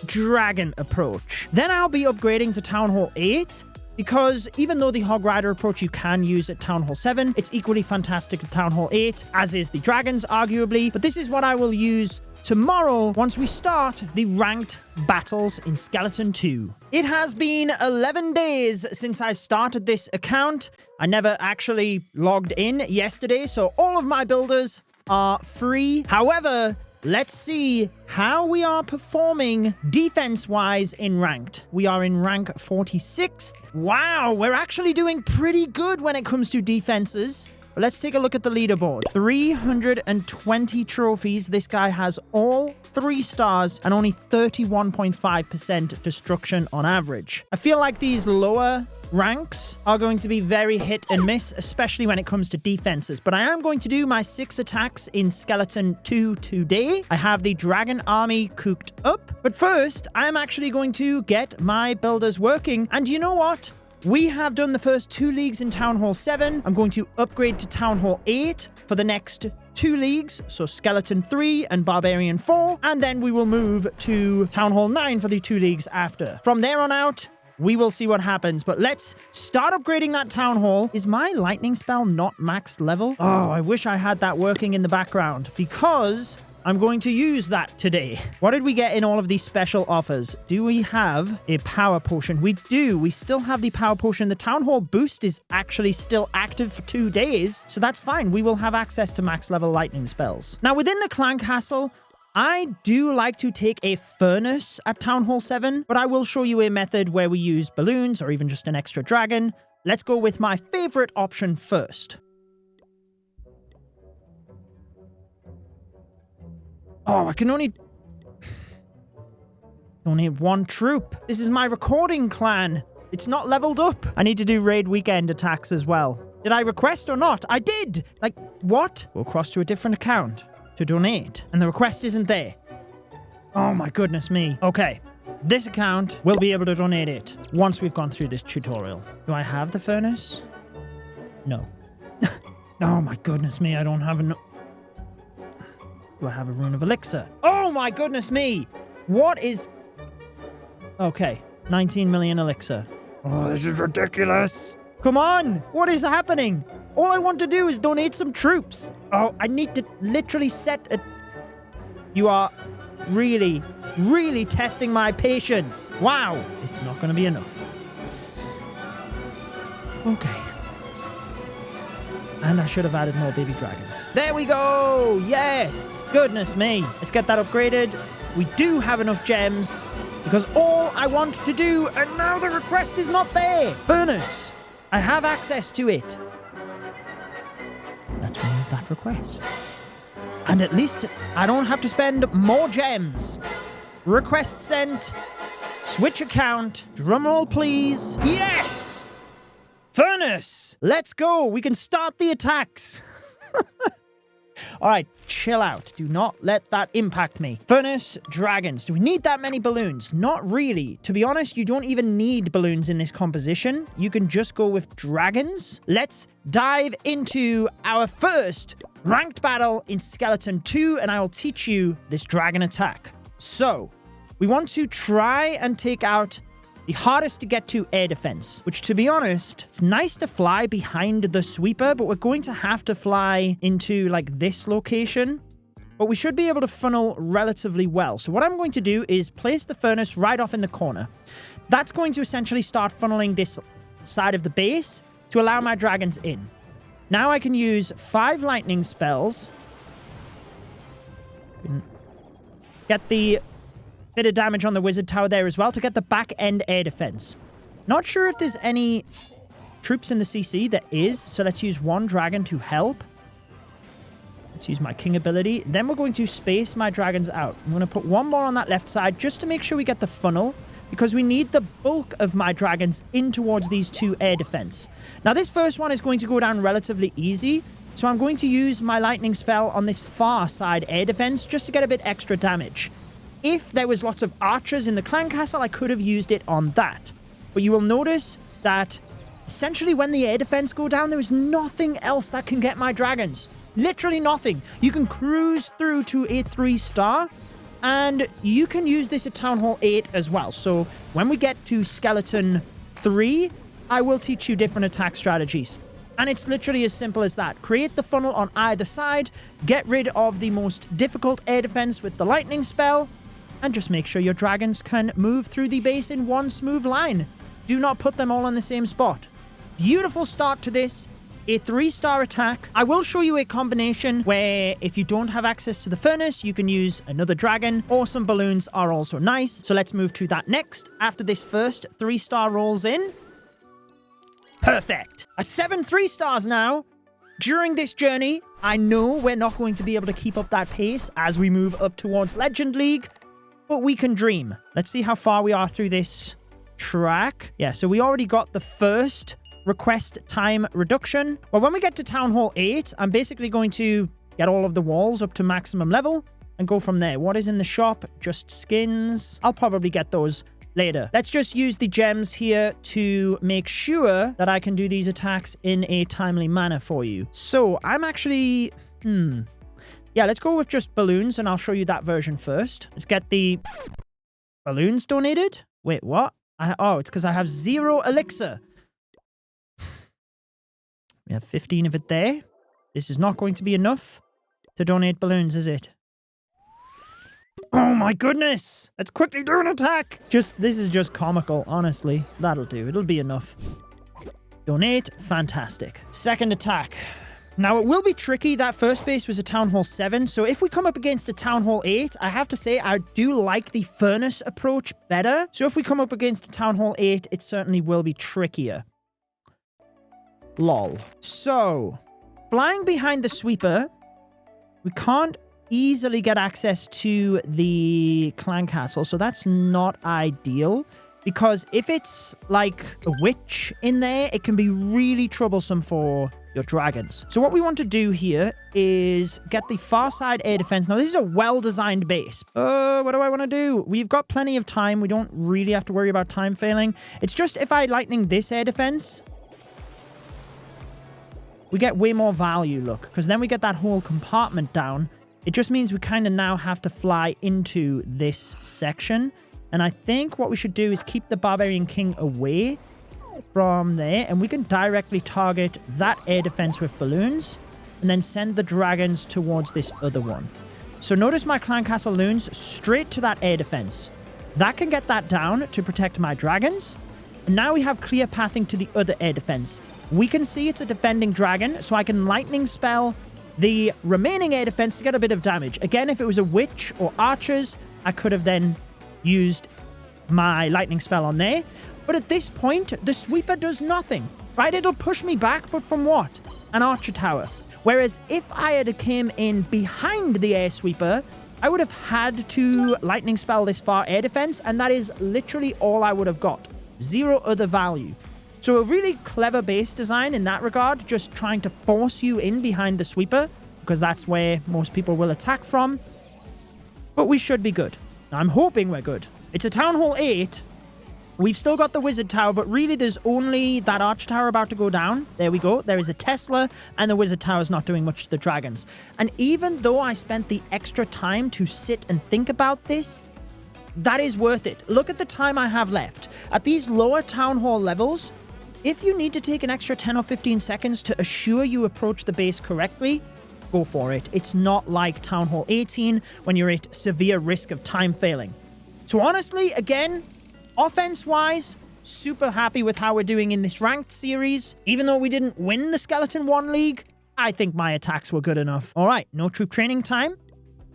dragon approach. Then I'll be upgrading to Town Hall 8 because even though the Hog Rider approach you can use at Town Hall 7, it's equally fantastic at Town Hall 8, as is the dragons, arguably. But this is what I will use tomorrow once we start the ranked battles in Skeleton 2. It has been 11 days since I started this account. I never actually logged in yesterday, so all of my builders are free. However, let's see how we are performing defense-wise in ranked. We are in rank 46th. Wow, we're actually doing pretty good when it comes to defenses. But let's take a look at the leaderboard. 320 trophies. This guy has all 3 stars and only 31.5% destruction on average. I feel like these lower ranks are going to be very hit and miss, especially when it comes to defenses. But I am going to do my 6 attacks in Skeleton 2 today. I have the dragon army cooked up. But first, I'm actually going to get my builders working. And you know what? We have done the first 2 leagues in Town Hall 7. I'm going to upgrade to Town Hall 8 for the next 2 leagues. So Skeleton 3 and Barbarian 4. And then we will move to Town Hall 9 for the 2 leagues after. From there on out, we will see what happens, but let's start upgrading that Town Hall. Is my lightning spell not maxed level? Oh, I wish I had that working in the background because I'm going to use that today. What did we get in all of these special offers? Do we have a power potion? We do. We still have the power potion. The Town Hall boost is actually still active for 2 days, so that's fine. We will have access to max level lightning spells. Now, within the clan castle, I do like to take a furnace at Town Hall 7, but I will show you a method where we use balloons or even just an extra dragon. Let's go with my favorite option first. Oh, I can only donate one troop. This is my recording clan. It's not leveled up. I need to do raid weekend attacks as well. Did I request or not? I did. Like, what? Go across to a different account to donate. And the request isn't there. Oh my goodness me. Okay. This account will be able to donate it once we've gone through this tutorial. Do I have the furnace? No. Oh my goodness me. I don't have enough. Do I have a rune of elixir? Oh my goodness me. What is... Okay. 19 million elixir. Oh, this is ridiculous. Come on. What is happening? All I want to do is donate some troops. Oh, I need to literally set a... You are really, really testing my patience. Wow. It's not going to be enough. Okay. And I should have added more baby dragons. There we go. Yes. Goodness me. Let's get that upgraded. We do have enough gems because all I want to do, and now the request is not there. Furnace. I have access to it. Let's remove that request. And at least I don't have to spend more gems. Request sent. Switch account. Drumroll, please. Yes! Furnace! Let's go. We can start the attacks. All right, chill out. Do not let that impact me. Furnace, dragons. Do we need that many balloons? Not really. To be honest, you don't even need balloons in this composition. You can just go with dragons. Let's dive into our first ranked battle in Skeleton 2, and I will teach you this dragon attack. So, we want to try and take out the hardest to get to air defense, which, to be honest, it's nice to fly behind the sweeper, but we're going to have to fly into like this location, but we should be able to funnel relatively well. So what I'm going to do is place the furnace right off in the corner. That's going to essentially start funneling this side of the base to allow my dragons in. Now I can use 5 lightning spells. Get the bit of damage on the wizard tower there as well to get the back end air defense. Not sure if there's any troops in the CC. There is, so let's use 1 dragon to help. Let's use my king ability. Then we're going to space my dragons out. I'm going to put 1 more on that left side just to make sure we get the funnel, because we need the bulk of my dragons in towards these 2 air defense. Now this first one is going to go down relatively easy, so I'm going to use my lightning spell on this far side air defense just to get a bit extra damage. If there was lots of archers in the clan castle, I could have used it on that. But you will notice that essentially when the air defense go down, there is nothing else that can get my dragons. Literally nothing. You can cruise through to a 3-star, and you can use this at Town Hall 8 as well. So when we get to Skeleton 3, I will teach you different attack strategies. And it's literally as simple as that. Create the funnel on either side, get rid of the most difficult air defense with the lightning spell, and just make sure your dragons can move through the base in one smooth line. Do not put them all in the same spot. Beautiful start to this. A 3-star attack. I will show you a combination where if you don't have access to the furnace, you can use another dragon, or some balloons are also nice. So let's move to that next after this first 3-star rolls in. Perfect. At 7 3-stars now. During this journey, I know we're not going to be able to keep up that pace as we move up towards Legend League, but we can dream. Let's see how far we are through this track. Yeah, so we already got the first request time reduction. Well, when we get to Town Hall 8, I'm basically going to get all of the walls up to maximum level and go from there. What is in the shop? Just skins. I'll probably get those later. Let's just use the gems here to make sure that I can do these attacks in a timely manner for you. So I'm actually... Yeah, let's go with just balloons, and I'll show you that version first. Let's get the balloons donated. Wait, what? Oh, it's because I have 0 elixir. We have 15 of it there. This is not going to be enough to donate balloons, is it? Oh my goodness! Let's quickly do an attack! This is just comical, honestly. That'll do. It'll be enough. Donate. Fantastic. Second attack. Now, it will be tricky. That first base was a Town Hall 7, so if we come up against a Town Hall 8, I have to say I do like the furnace approach better. So if we come up against a Town Hall 8, it certainly will be trickier. Lol. So, flying behind the sweeper, we can't easily get access to the clan castle, so that's not ideal. Because if it's like a witch in there, it can be really troublesome for your dragons. So what we want to do here is get the far side air defense. Now, this is a well-designed base. What do I want to do? We've got plenty of time. We don't really have to worry about time failing. It's just if I lightning this air defense, we get way more value, look. Because then we get that whole compartment down. It just means we kind of now have to fly into this section. And I think what we should do is keep the Barbarian King away from there. And we can directly target that air defense with balloons. And then send the dragons towards this other one. So notice my clan castle loons straight to that air defense. That can get that down to protect my dragons. And now we have clear pathing to the other air defense. We can see it's a defending dragon. So I can lightning spell the remaining air defense to get a bit of damage. Again, if it was a witch or archers, I could have then used my lightning spell on there. But at this point, the sweeper does nothing, right? It'll push me back, but from what? An archer tower. Whereas if I had came in behind the air sweeper, I would have had to lightning spell this far air defense, and that is literally all I would have got. Zero other value. So a really clever base design in that regard, just trying to force you in behind the sweeper, because that's where most people will attack from. But we should be good. I'm hoping we're good. It's a Town Hall 8. We've still got the Wizard Tower, but really there's only that Arch Tower about to go down. There we go. There is a Tesla, and the Wizard Tower's not doing much to the dragons. And even though I spent the extra time to sit and think about this, that is worth it. Look at the time I have left. At these lower Town Hall levels, if you need to take an extra 10 or 15 seconds to assure you approach the base correctly, go for it. It's not like Town Hall 18 when you're at severe risk of time failing. So honestly, again, offense-wise, super happy with how we're doing in this ranked series. Even though we didn't win the Skeleton 1 League, I think my attacks were good enough. All right, no troop training time.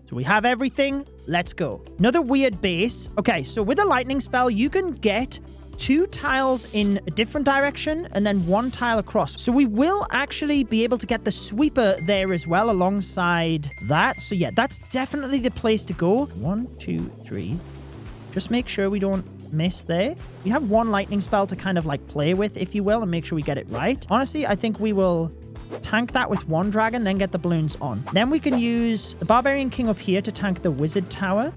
So we have everything. Let's go. Another weird base. Okay, so with a lightning spell, you can get 2 tiles in a different direction and then 1 tile across. So we will actually be able to get the sweeper there as well alongside that. So yeah, that's definitely the place to go. 1, 2, 3. Just make sure we don't miss there. We have 1 lightning spell to kind of like play with, if you will, and make sure we get it right. Honestly, I think we will tank that with 1 dragon, then get the balloons on. Then we can use the Barbarian King up here to tank the Wizard Tower.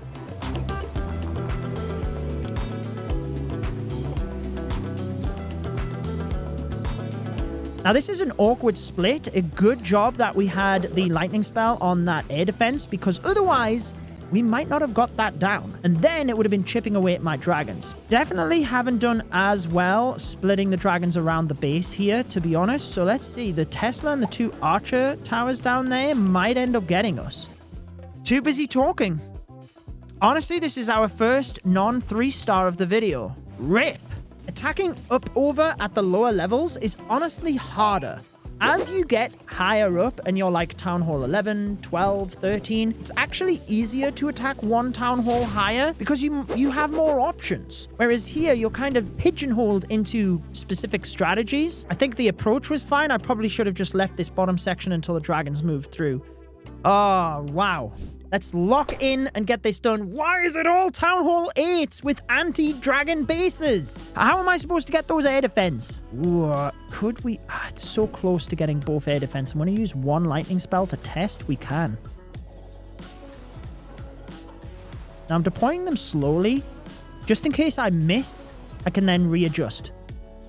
Now, this is an awkward split. A good job that we had the lightning spell on that air defense, because otherwise we might not have got that down. And then it would have been chipping away at my dragons. Definitely haven't done as well splitting the dragons around the base here, to be honest. So let's see. The Tesla and the 2 archer towers down there might end up getting us. Too busy talking. Honestly, this is our first non-3-star of the video. RIP. Attacking up over at the lower levels is honestly harder. As you get higher up and you're like Town Hall 11, 12, 13, it's actually easier to attack 1 Town Hall higher because you have more options. Whereas here, you're kind of pigeonholed into specific strategies. I think the approach was fine. I probably should have just left this bottom section until the dragons moved through. Oh, wow. Let's lock in and get this done. Why is it all Town Hall 8s with anti-dragon bases? How am I supposed to get those air defense? Ooh, could we? It's so close to getting both air defense. I'm going to use 1 lightning spell to test. We can. Now I'm deploying them slowly. Just in case I miss, I can then readjust.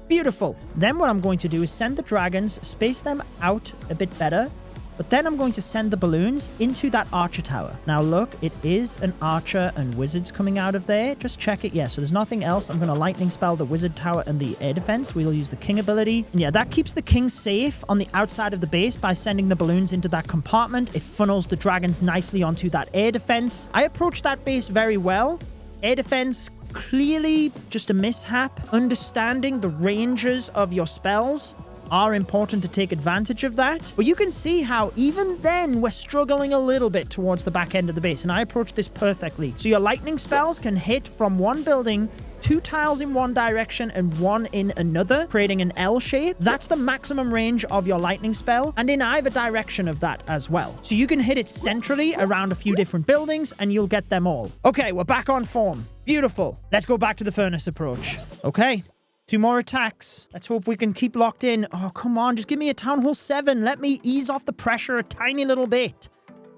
Beautiful. Then what I'm going to do is send the dragons, space them out a bit better. But then I'm going to send the balloons into that archer tower. Now look, it is an archer and wizards coming out of there. Just check it. Yeah, so there's nothing else. I'm going to lightning spell the wizard tower and the air defense. We'll use the king ability. And yeah, that keeps the king safe on the outside of the base by sending the balloons into that compartment. It funnels the dragons nicely onto that air defense. I approached that base very well. Air defense, clearly just a mishap. Understanding the ranges of your spells are important to take advantage of that. But you can see how even then we're struggling a little bit towards the back end of the base, and I approached this perfectly. So your lightning spells can hit from 1 building 2 tiles in one direction and 1 in another, creating an L shape. That's the maximum range of your lightning spell, and in either direction of that as well. So you can hit it centrally around a few different buildings, and you'll get them all. Okay, we're back on form. Beautiful. Let's go back to the furnace approach. Okay. 2 more attacks. Let's hope we can keep locked in. Oh, come on. Just give me a Town Hall 7. Let me ease off the pressure a tiny little bit.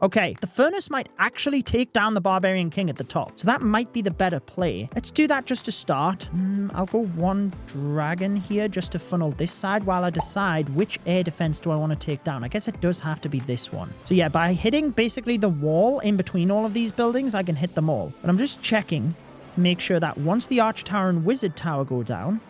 Okay, the furnace might actually take down the Barbarian King at the top. So that might be the better play. Let's do that just to start. I'll go 1 dragon here just to funnel this side while I decide which air defense do I want to take down. I guess it does have to be this one. So yeah, by hitting basically the wall in between all of these buildings, I can hit them all. But I'm just checking to make sure that once the Arch Tower and Wizard Tower go down,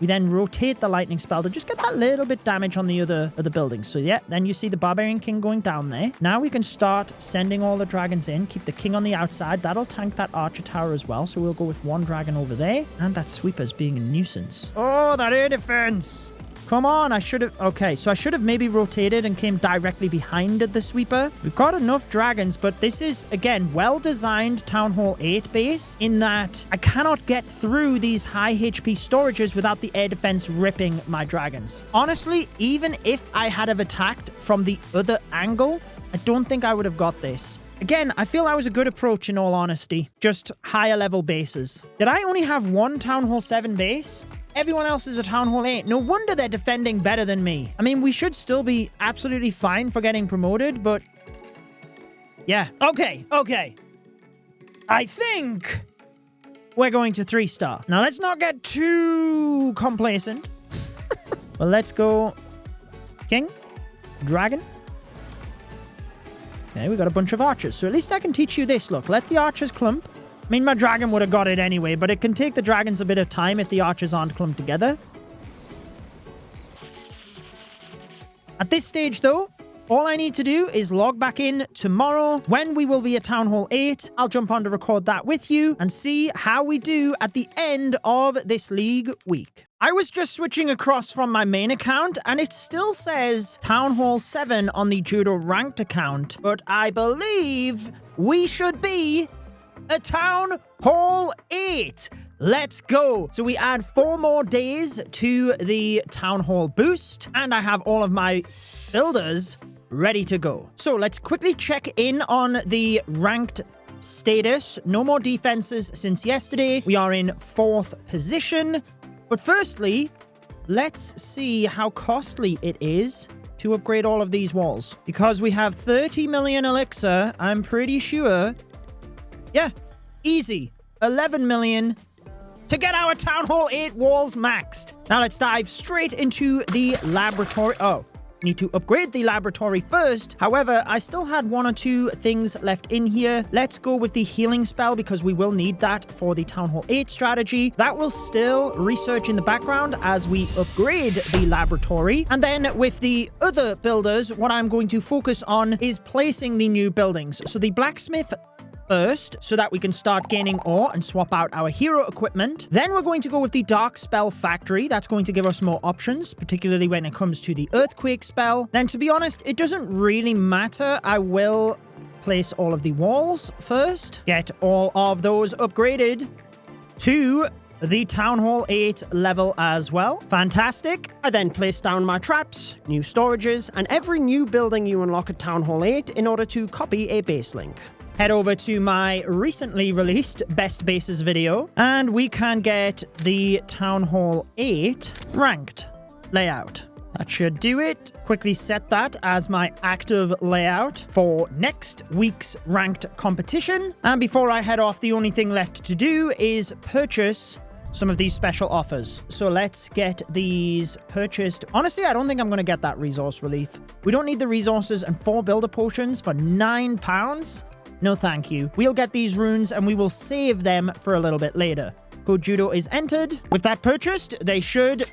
we then rotate the lightning spell to just get that little bit damage on the other buildings. So yeah, then you see the Barbarian King going down there. Now we can start sending all the dragons in. Keep the king on the outside. That'll tank that Archer Tower as well. So we'll go with 1 dragon over there. And that sweeper's being a nuisance. Oh, that air defense. Come on, I should have... Okay, so I should have maybe rotated and came directly behind the sweeper. We've got enough dragons, but this is, again, well-designed Town Hall 8 base in that I cannot get through these high HP storages without the air defense ripping my dragons. Honestly, even if I had have attacked from the other angle, I don't think I would have got this. Again, I feel that was a good approach in all honesty. Just higher level bases. Did I only have 1 Town Hall 7 base? Everyone else is a Town Hall 8. No wonder they're defending better than me. I mean, we should still be absolutely fine for getting promoted, but... yeah. Okay. I think we're going to 3-star. Now, let's not get too complacent. Well, let's go... King. Dragon. Okay, we got a bunch of archers. So at least I can teach you this. Look, let the archers clump. I mean, my dragon would have got it anyway, but it can take the dragons a bit of time if the archers aren't clumped together. At this stage, though, all I need to do is log back in tomorrow when we will be at Town Hall 8. I'll jump on to record that with you and see how we do at the end of this league week. I was just switching across from my main account, and it still says Town Hall 7 on the Judo ranked account, but I believe we should be a Town Hall 8. Let's go. So we add 4 more days to the Town Hall boost, and I have all of my builders ready to go. So let's quickly check in on the ranked status. No more defenses since yesterday. We are in 4th position. But firstly, let's see how costly it is to upgrade all of these walls. Because we have 30 million elixir, I'm pretty sure... yeah, easy. 11 million to get our Town Hall 8 walls maxed. Now let's dive straight into the laboratory. Oh, need to upgrade the laboratory first. However, I still had 1 or 2 things left in here. Let's go with the healing spell because we will need that for the Town Hall 8 strategy. That will still research in the background as we upgrade the laboratory. And then with the other builders, what I'm going to focus on is placing the new buildings. So the blacksmith first, so that we can start gaining ore and swap out our hero equipment. Then we're going to go with the Dark Spell Factory. That's going to give us more options, particularly when it comes to the Earthquake spell. Then, to be honest, it doesn't really matter. I will place all of the walls first. Get all of those upgraded to the Town Hall 8 level as well. Fantastic. I then place down my traps, new storages, and every new building you unlock at Town Hall 8 in order to copy a base link. Head over to my recently released Best Bases video, and we can get the Town Hall 8 ranked layout. That should do it. Quickly set that as my active layout for next week's ranked competition. And before I head off, the only thing left to do is purchase some of these special offers. So let's get these purchased. Honestly, I don't think I'm going to get that resource relief. We don't need the resources and 4 builder potions for £9. No, thank you. We'll get these runes and we will save them for a little bit later. Code Judo is entered. With that purchased, they should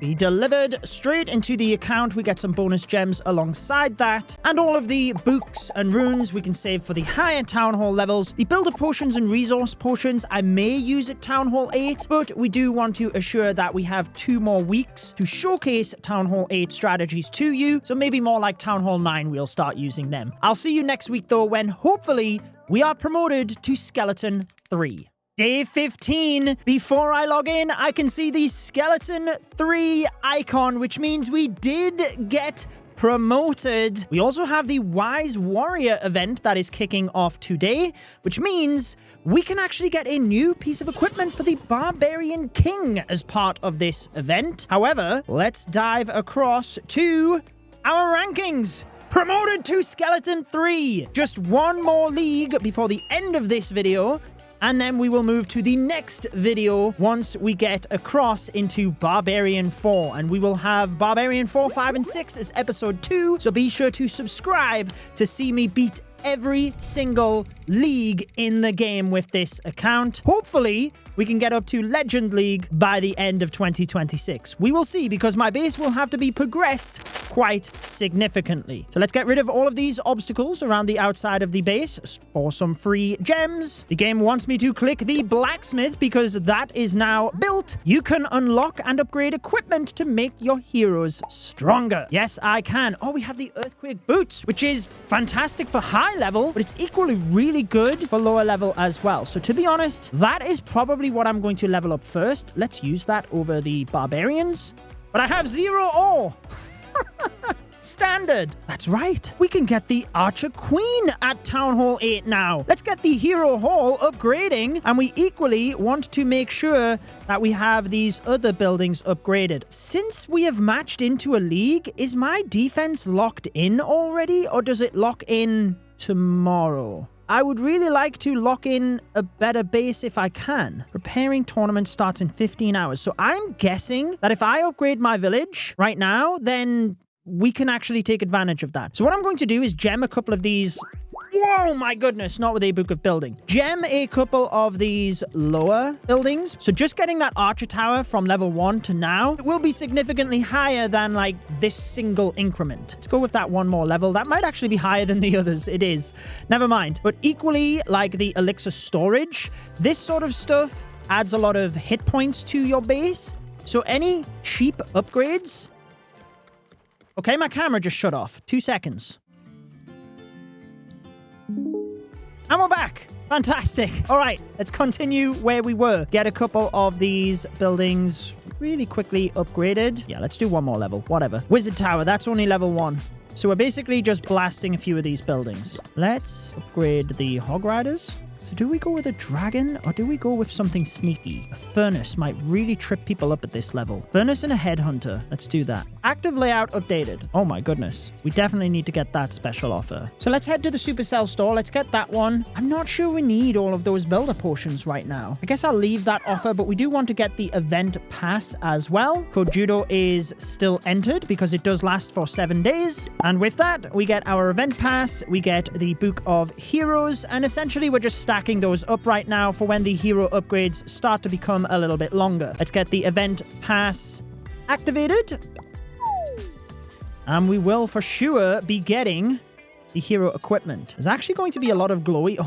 be delivered straight into the account. We get some bonus gems alongside that. And all of the books and runes we can save for the higher Town Hall levels. The builder potions and resource potions I may use at Town Hall 8, but we do want to assure that we have 2 more weeks to showcase Town Hall 8 strategies to you. So maybe more like Town Hall 9, we'll start using them. I'll see you next week though, when hopefully we are promoted to Skeleton 3. Day 15. Before I log in, I can see the Skeleton 3 icon, which means we did get promoted. We also have the Wise Warrior event that is kicking off today, which means we can actually get a new piece of equipment for the Barbarian King as part of this event. However, let's dive across to our rankings. Promoted to Skeleton 3. Just one more league before the end of this video, and then we will move to the next video once we get across into Barbarian 4. And we will have Barbarian 4, 5, and 6 as episode 2. So be sure to subscribe to see me beat every single league in the game with this account. Hopefully, we can get up to Legend League by the end of 2026. We will see, because my base will have to be progressed quite significantly. So let's get rid of all of these obstacles around the outside of the base for some free gems. The game wants me to click the blacksmith because that is now built. You can unlock and upgrade equipment to make your heroes stronger. Yes, I can. Oh, we have the earthquake boots, which is fantastic for high level, but it's equally really good for lower level as well. So to be honest, that is probably what I'm going to level up first. Let's use that over the barbarians. But I have 0 ore. Standard. That's right. We can get the Archer Queen at Town Hall 8 now. Let's get the Hero Hall upgrading, and we equally want to make sure that we have these other buildings upgraded. Since we have matched into a league, is my defense locked in already, or does it lock in tomorrow? I would really like to lock in a better base if I can. Preparing tournament starts in 15 hours. So I'm guessing that if I upgrade my village right now, then we can actually take advantage of that. So what I'm going to do is gem a couple of these. Whoa, my goodness, not with a book of building. Gem a couple of these lower buildings. So just getting that archer tower from level 1 to now will be significantly higher than like this single increment. Let's go with that one more level. That might actually be higher than the others. It is. Never mind. But equally, like the elixir storage, this sort of stuff adds a lot of hit points to your base. So any cheap upgrades... Okay, my camera just shut off. 2 seconds. And we're back. Fantastic. All right, let's continue where we were. Get a couple of these buildings really quickly upgraded. Yeah, let's do one more level. Whatever. Wizard Tower, that's only level 1. So we're basically just blasting a few of these buildings. Let's upgrade the Hog Riders. So do we go with a dragon, or do we go with something sneaky? A furnace might really trip people up at this level. Furnace and a headhunter. Let's do that. Active layout updated. Oh my goodness. We definitely need to get that special offer. So let's head to the Supercell store. Let's get that one. I'm not sure we need all of those builder potions right now. I guess I'll leave that offer, but we do want to get the event pass as well. Code Judo is still entered because it does last for 7 days. And with that, we get our event pass. We get the Book of Heroes, and essentially we're just stacking those up right now for when the hero upgrades start to become a little bit longer. Let's get the event pass activated. And we will for sure be getting the hero equipment. There's actually going to be a lot of glowy.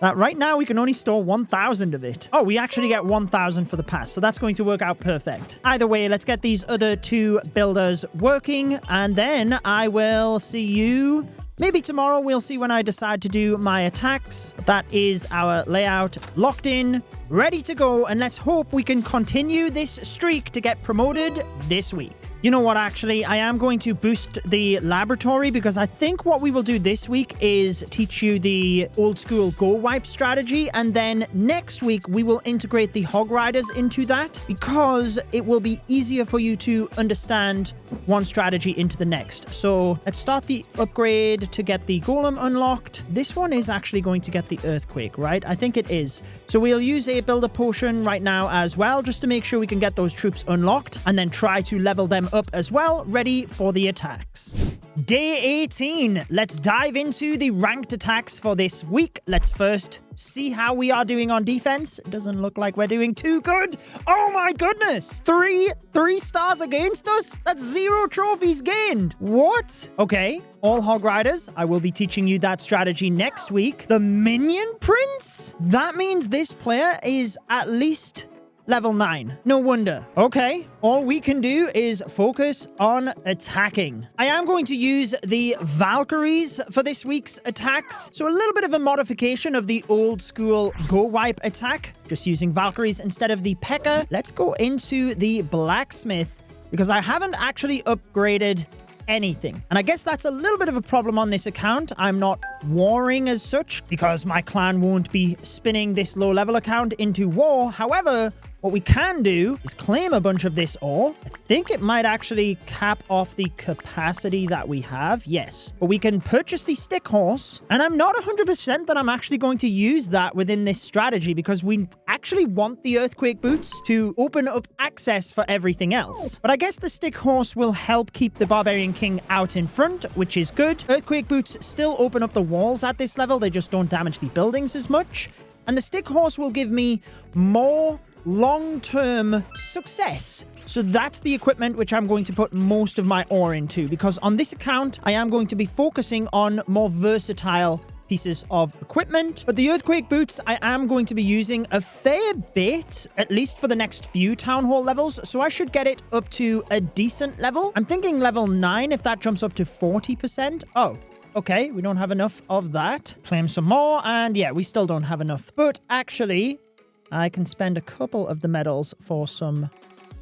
That right now we can only store 1,000 of it. Oh, we actually get 1,000 for the pass, so that's going to work out perfect. Either way, let's get these other 2 builders working, and then I will see you maybe tomorrow. We'll see when I decide to do my attacks. That is our layout locked in, ready to go, and let's hope we can continue this streak to get promoted this week. You know what, actually, I am going to boost the laboratory because I think what we will do this week is teach you the old school go wipe strategy, and then next week we will integrate the hog riders into that because it will be easier for you to understand one strategy into the next. So let's start the upgrade to get the golem unlocked. This one is actually going to get the earthquake, right? I think it is. So we'll use a builder potion right now as well, just to make sure we can get those troops unlocked and then try to level them up as well, ready for the attacks. Day 18. Let's dive into the ranked attacks for this week. Let's first see how we are doing on defense. It doesn't look like we're doing too good. Oh my goodness. Three stars against us? That's 0 trophies gained. What? Okay. All hog riders. I will be teaching you that strategy next week. The minion prince? That means this player is at least level 9. No wonder. Okay, all we can do is focus on attacking. I am going to use the Valkyries for this week's attacks. So a little bit of a modification of the old school Go Wipe attack. Just using Valkyries instead of the P.E.K.K.A. Let's go into the Blacksmith because I haven't actually upgraded anything. And I guess that's a little bit of a problem on this account. I'm not warring as such because my clan won't be spinning this low level account into war. However, what we can do is claim a bunch of this ore. I think it might actually cap off the capacity that we have. Yes. But we can purchase the stick horse. And I'm not 100% that I'm actually going to use that within this strategy because we actually want the earthquake boots to open up access for everything else. But I guess the stick horse will help keep the Barbarian King out in front, which is good. Earthquake boots still open up the walls at this level. They just don't damage the buildings as much. And the stick horse will give me more long-term success. So that's the equipment which I'm going to put most of my ore into because on this account, I am going to be focusing on more versatile pieces of equipment. But the earthquake boots, I am going to be using a fair bit, at least for the next few town hall levels. So I should get it up to a decent level. I'm thinking level 9 if that jumps up to 40%. Oh, okay, we don't have enough of that. Claim some more, and yeah, we still don't have enough. But actually, I can spend a couple of the medals for some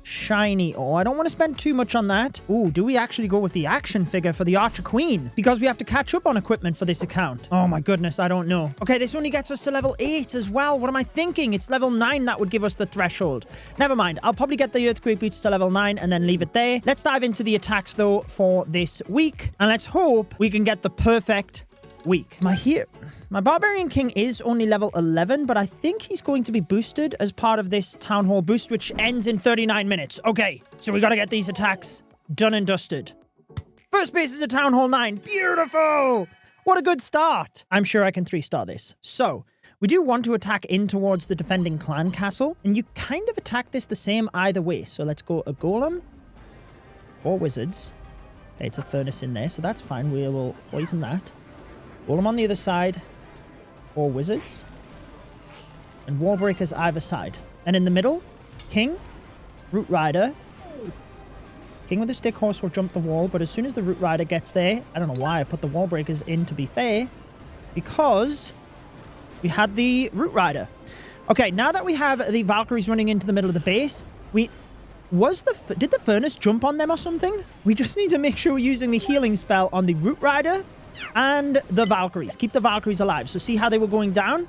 shiny ore. I don't want to spend too much on that. Ooh, do we actually go with the action figure for the Archer Queen? Because we have to catch up on equipment for this account. Oh my goodness, I don't know. Okay, this only gets us to level 8 as well. What am I thinking? It's level 9 that would give us the threshold. Never mind. I'll probably get the Earthquake Boots to level 9 and then leave it there. Let's dive into the attacks though for this week. And let's hope we can get the perfect week. My Barbarian King is only level 11, but I think he's going to be boosted as part of this Town Hall boost, which ends in 39 minutes. Okay, so we got to get these attacks done and dusted. First base is a Town Hall 9. Beautiful! What a good start. I'm sure I can 3-star this. So, we do want to attack in towards the defending clan castle, and you kind of attack this the same either way. So let's go a golem or wizards. Okay, it's a furnace in there, so that's fine. We will poison that. Golem on the other side, or wizards, and wall breakers either side. And in the middle, king, root rider. King with the stick horse will jump the wall, but as soon as the root rider gets there, I don't know why I put the wall breakers in to be fair, because we had the root rider. Okay, now that we have the Valkyries running into the middle of the base, did the furnace jump on them or something? We just need to make sure we're using the healing spell on the root rider and the Valkyries. Keep the Valkyries alive. So see how they were going down?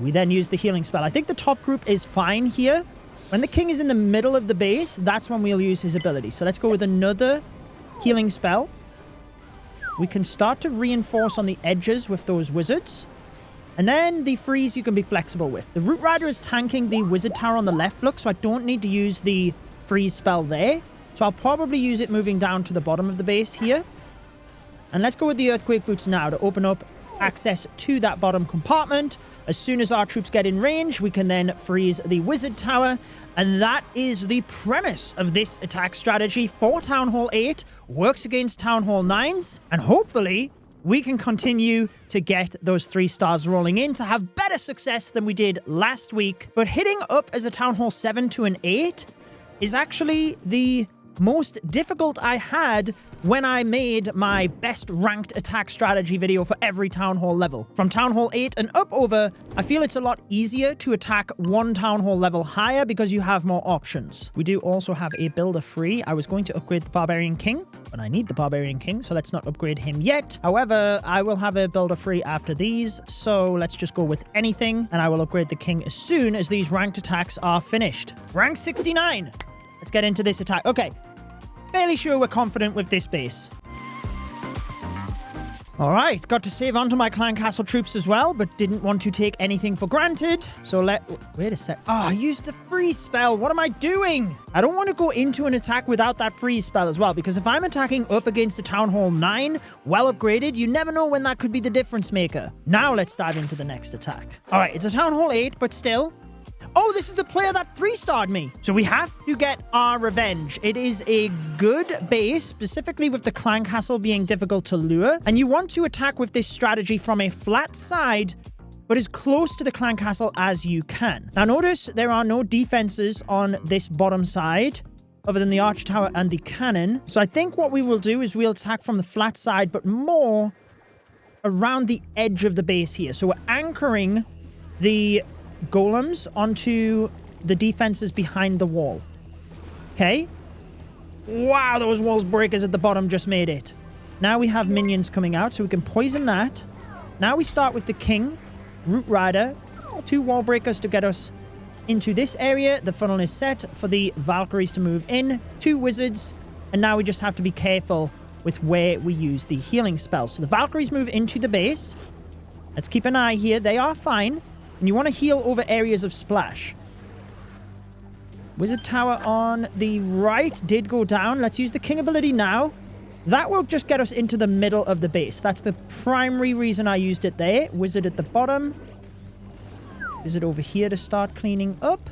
We then use the healing spell. I think the top group is fine here. When the king is in the middle of the base, that's when we'll use his ability. So let's go with another healing spell. We can start to reinforce on the edges with those wizards. And then the freeze you can be flexible with. The root rider is tanking the wizard tower on the left, look, so I don't need to use the freeze spell there. So I'll probably use it moving down to the bottom of the base here. And let's go with the earthquake boots now to open up access to that bottom compartment. As soon as our troops get in range, we can then freeze the wizard tower. And that is the premise of this attack strategy for Town Hall 8. Works against Town Hall 9s. And hopefully, we can continue to get those 3 stars rolling in to have better success than we did last week. But hitting up as a Town Hall 7 to an 8 is actually the most difficult I had when I made my best ranked attack strategy video for every Town Hall level. From Town Hall 8 and up over, I feel it's a lot easier to attack one Town Hall level higher because you have more options. We do also have a builder free. I was going to upgrade the Barbarian King, but I need the Barbarian King, so let's not upgrade him yet. However, I will have a builder free after these, so let's just go with anything, and I will upgrade the King as soon as these ranked attacks are finished. Rank 69! Let's get into this attack. Okay. Fairly sure we're confident with this base. Alright, got to save onto my clan castle troops as well, but didn't want to take anything for granted. So wait a sec. Oh, I used the freeze spell. What am I doing? I don't want to go into an attack without that freeze spell as well, because if I'm attacking up against a Town Hall 9, well upgraded, you never know when that could be the difference maker. Now let's dive into the next attack. Alright, it's a Town Hall 8, but still. Oh, this is the player that 3-starred me. So we have to get our revenge. It is a good base, specifically with the clan castle being difficult to lure. And you want to attack with this strategy from a flat side but as close to the clan castle as you can. Now notice there are no defenses on this bottom side other than the arch tower and the cannon. So I think what we will do is we'll attack from the flat side, but more around the edge of the base here. So we're anchoring the golems onto the defenses behind the wall. Okay. Wow, those walls breakers at the bottom just made it. Now we have minions coming out, so we can poison that. Now we start with the king, Root Rider, 2 wall breakers to get us into this area. The funnel is set for the Valkyries to move in, 2 wizards, and now we just have to be careful with where we use the healing spells. So the Valkyries move into the base. Let's keep an eye here. They are fine, and you want to heal over areas of splash. Wizard tower on the right did go down. Let's use the king ability now. That will just get us into the middle of the base. That's the primary reason I used it there. Wizard at the bottom. Wizard over here to start cleaning up.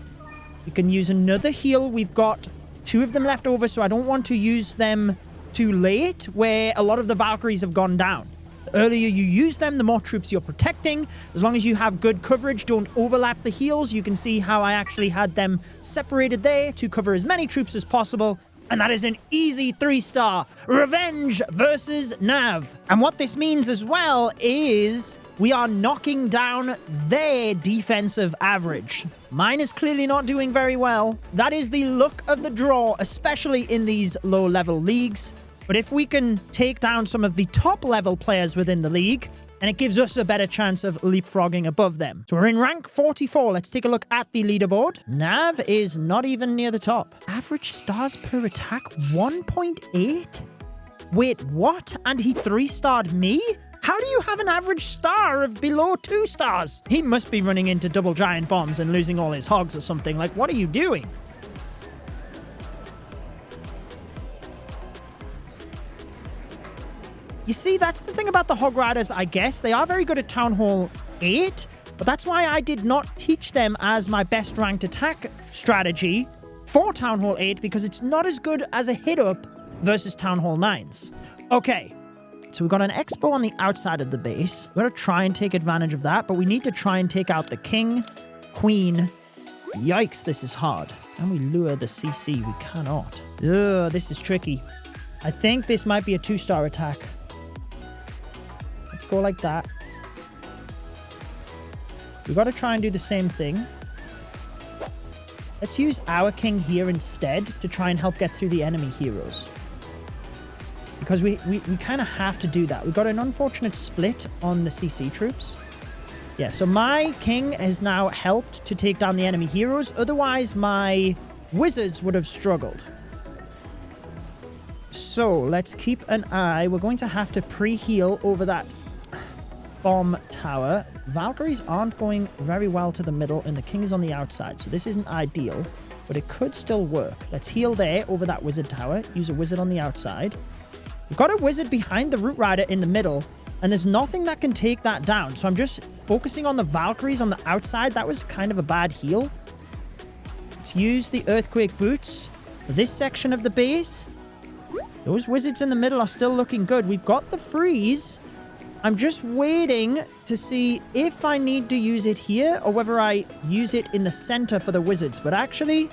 You can use another heal. We've got 2 of them left over, so I don't want to use them too late, where a lot of the Valkyries have gone down. The earlier you use them, the more troops you're protecting. As long as you have good coverage, don't overlap the heals. You can see how I actually had them separated there to cover as many troops as possible. And that is an easy 3-star. Revenge versus Nav. And what this means as well is we are knocking down their defensive average. Mine is clearly not doing very well. That is the luck of the draw, especially in these low-level leagues. But if we can take down some of the top-level players within the league, and it gives us a better chance of leapfrogging above them. So we're in rank 44. Let's take a look at the leaderboard. Nav is not even near the top. Average stars per attack, 1.8? Wait, what? And he 3-starred me? How do you have an average star of below 2 stars? He must be running into double giant bombs and losing all his hogs or something. Like, what are you doing? You see, that's the thing about the Hog Riders, I guess. They are very good at Town Hall 8, but that's why I did not teach them as my best ranked attack strategy for Town Hall 8, because it's not as good as a hit-up versus Town Hall 9s. Okay, so we've got an expo on the outside of the base. We're going to try and take advantage of that, but we need to try and take out the king, queen. Yikes, this is hard. And we lure the CC. We cannot. Ugh, this is tricky. I think this might be a 2-star attack. Let's go like that. We've got to try and do the same thing. Let's use our king here instead to try and help get through the enemy heroes. Because we kind of have to do that. We've got an unfortunate split on the CC troops. Yeah, so my king has now helped to take down the enemy heroes. Otherwise, my wizards would have struggled. So, let's keep an eye. We're going to have to pre-heal over that bomb tower. Valkyries aren't going very well to the middle, and the king is on the outside, so this isn't ideal, but it could still work. Let's heal there over that wizard tower. Use a wizard on the outside. We've got a wizard behind the Root Rider in the middle, and there's nothing that can take that down, so I'm just focusing on the Valkyries on the outside. That was kind of a bad heal. Let's use the Earthquake Boots for this section of the base. Those wizards in the middle are still looking good. We've got the freeze. I'm just waiting to see if I need to use it here or whether I use it in the center for the wizards. But actually,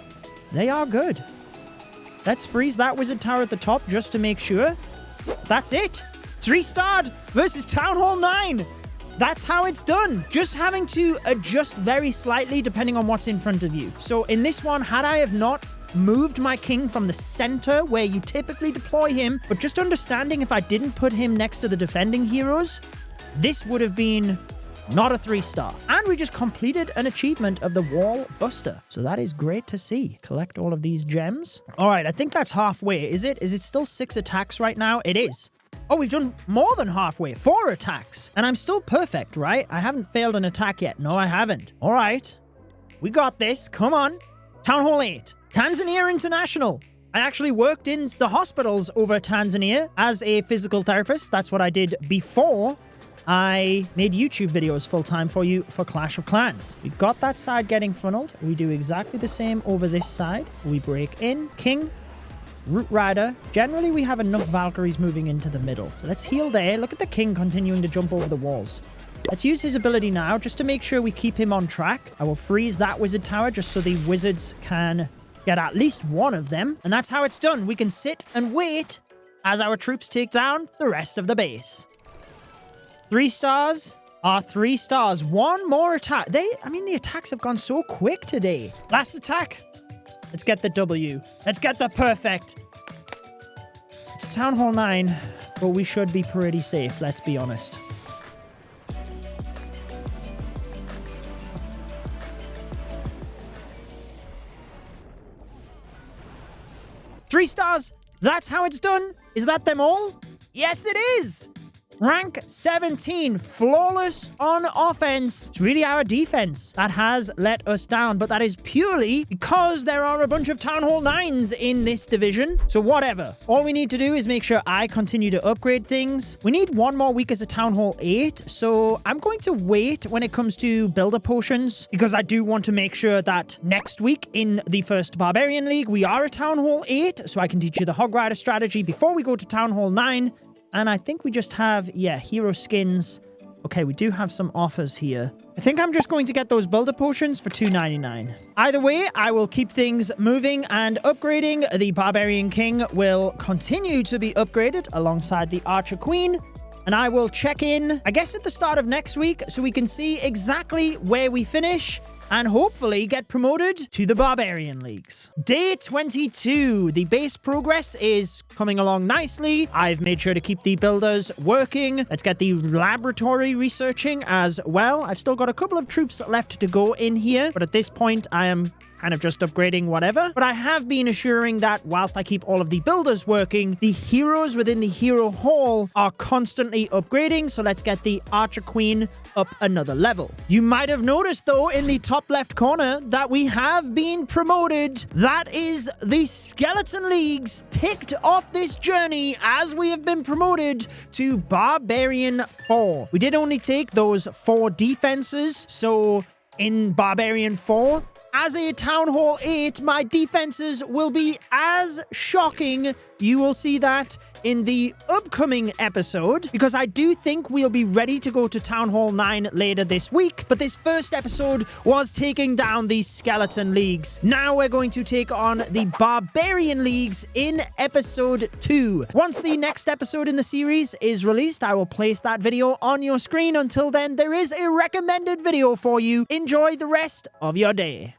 they are good. Let's freeze that wizard tower at the top just to make sure. That's it. 3-starred versus Town Hall 9. That's how it's done. Just having to adjust very slightly depending on what's in front of you. So in this one, had I have not moved my king from the center where you typically deploy him, but just understanding if I didn't put him next to the defending heroes, this would have been not a 3-star. And we just completed an achievement of the Wall Buster. So that is great to see. Collect all of these gems. All right, I think that's halfway. Is it? Is it still 6 attacks right now? It is. Oh, we've done more than halfway. 4 attacks. And I'm still perfect, right? I haven't failed an attack yet. No, I haven't. All right. We got this. Come on. Town Hall 8. Tanzania International. I actually worked in the hospitals over Tanzania as a physical therapist. That's what I did before I made YouTube videos full-time for you for Clash of Clans. We've got that side getting funneled. We do exactly the same over this side. We break in. King, Root Rider. Generally, we have enough Valkyries moving into the middle. So let's heal there. Look at the king continuing to jump over the walls. Let's use his ability now just to make sure we keep him on track. I will freeze that wizard tower just so the wizards can get at least one of them. And that's how it's done. We can sit and wait as our troops take down the rest of the base. 3 stars are 3 stars. One more attack. The attacks have gone so quick today. Last attack. Let's get the W. Let's get the perfect. It's Town Hall 9, but we should be pretty safe, let's be honest. Three stars. That's how it's done. Is that them all? Yes, it is. Rank 17, flawless on offense. It's really our defense that has let us down, but that is purely because there are a bunch of Town Hall 9s in this division. So whatever. All we need to do is make sure I continue to upgrade things. We need one more week as a Town Hall 8, so I'm going to wait when it comes to builder potions because I do want to make sure that next week in the first Barbarian League, we are a Town Hall 8, so I can teach you the Hog Rider strategy before we go to Town Hall 9. And I think we just have, yeah, hero skins. Okay, we do have some offers here. I think I'm just going to get those builder potions for $2.99. Either way, I will keep things moving and upgrading. The Barbarian King will continue to be upgraded alongside the Archer Queen. And I will check in, I guess, at the start of next week so we can see exactly where we finish and hopefully get promoted to the Barbarian Leagues. Day 22. The base progress is coming along nicely. I've made sure to keep the builders working. Let's get the laboratory researching as well. I've still got a couple of troops left to go in here, but at this point, I am kind of just upgrading whatever. But I have been assuring that whilst I keep all of the builders working, the heroes within the hero hall are constantly upgrading. So let's get the Archer Queen up another level. You might have noticed, though, in the top left corner that we have been promoted. That is the Skeleton Leagues ticked off this journey as we have been promoted to Barbarian 4. We did only take those 4 defenses. So in Barbarian 4, as a Town Hall 8, my defenses will be as shocking. You will see that in the upcoming episode, because I do think we'll be ready to go to Town Hall 9 later this week. But this first episode was taking down the Skeleton Leagues. Now we're going to take on the Barbarian Leagues in episode 2. Once the next episode in the series is released, I will place that video on your screen. Until then, there is a recommended video for you. Enjoy the rest of your day.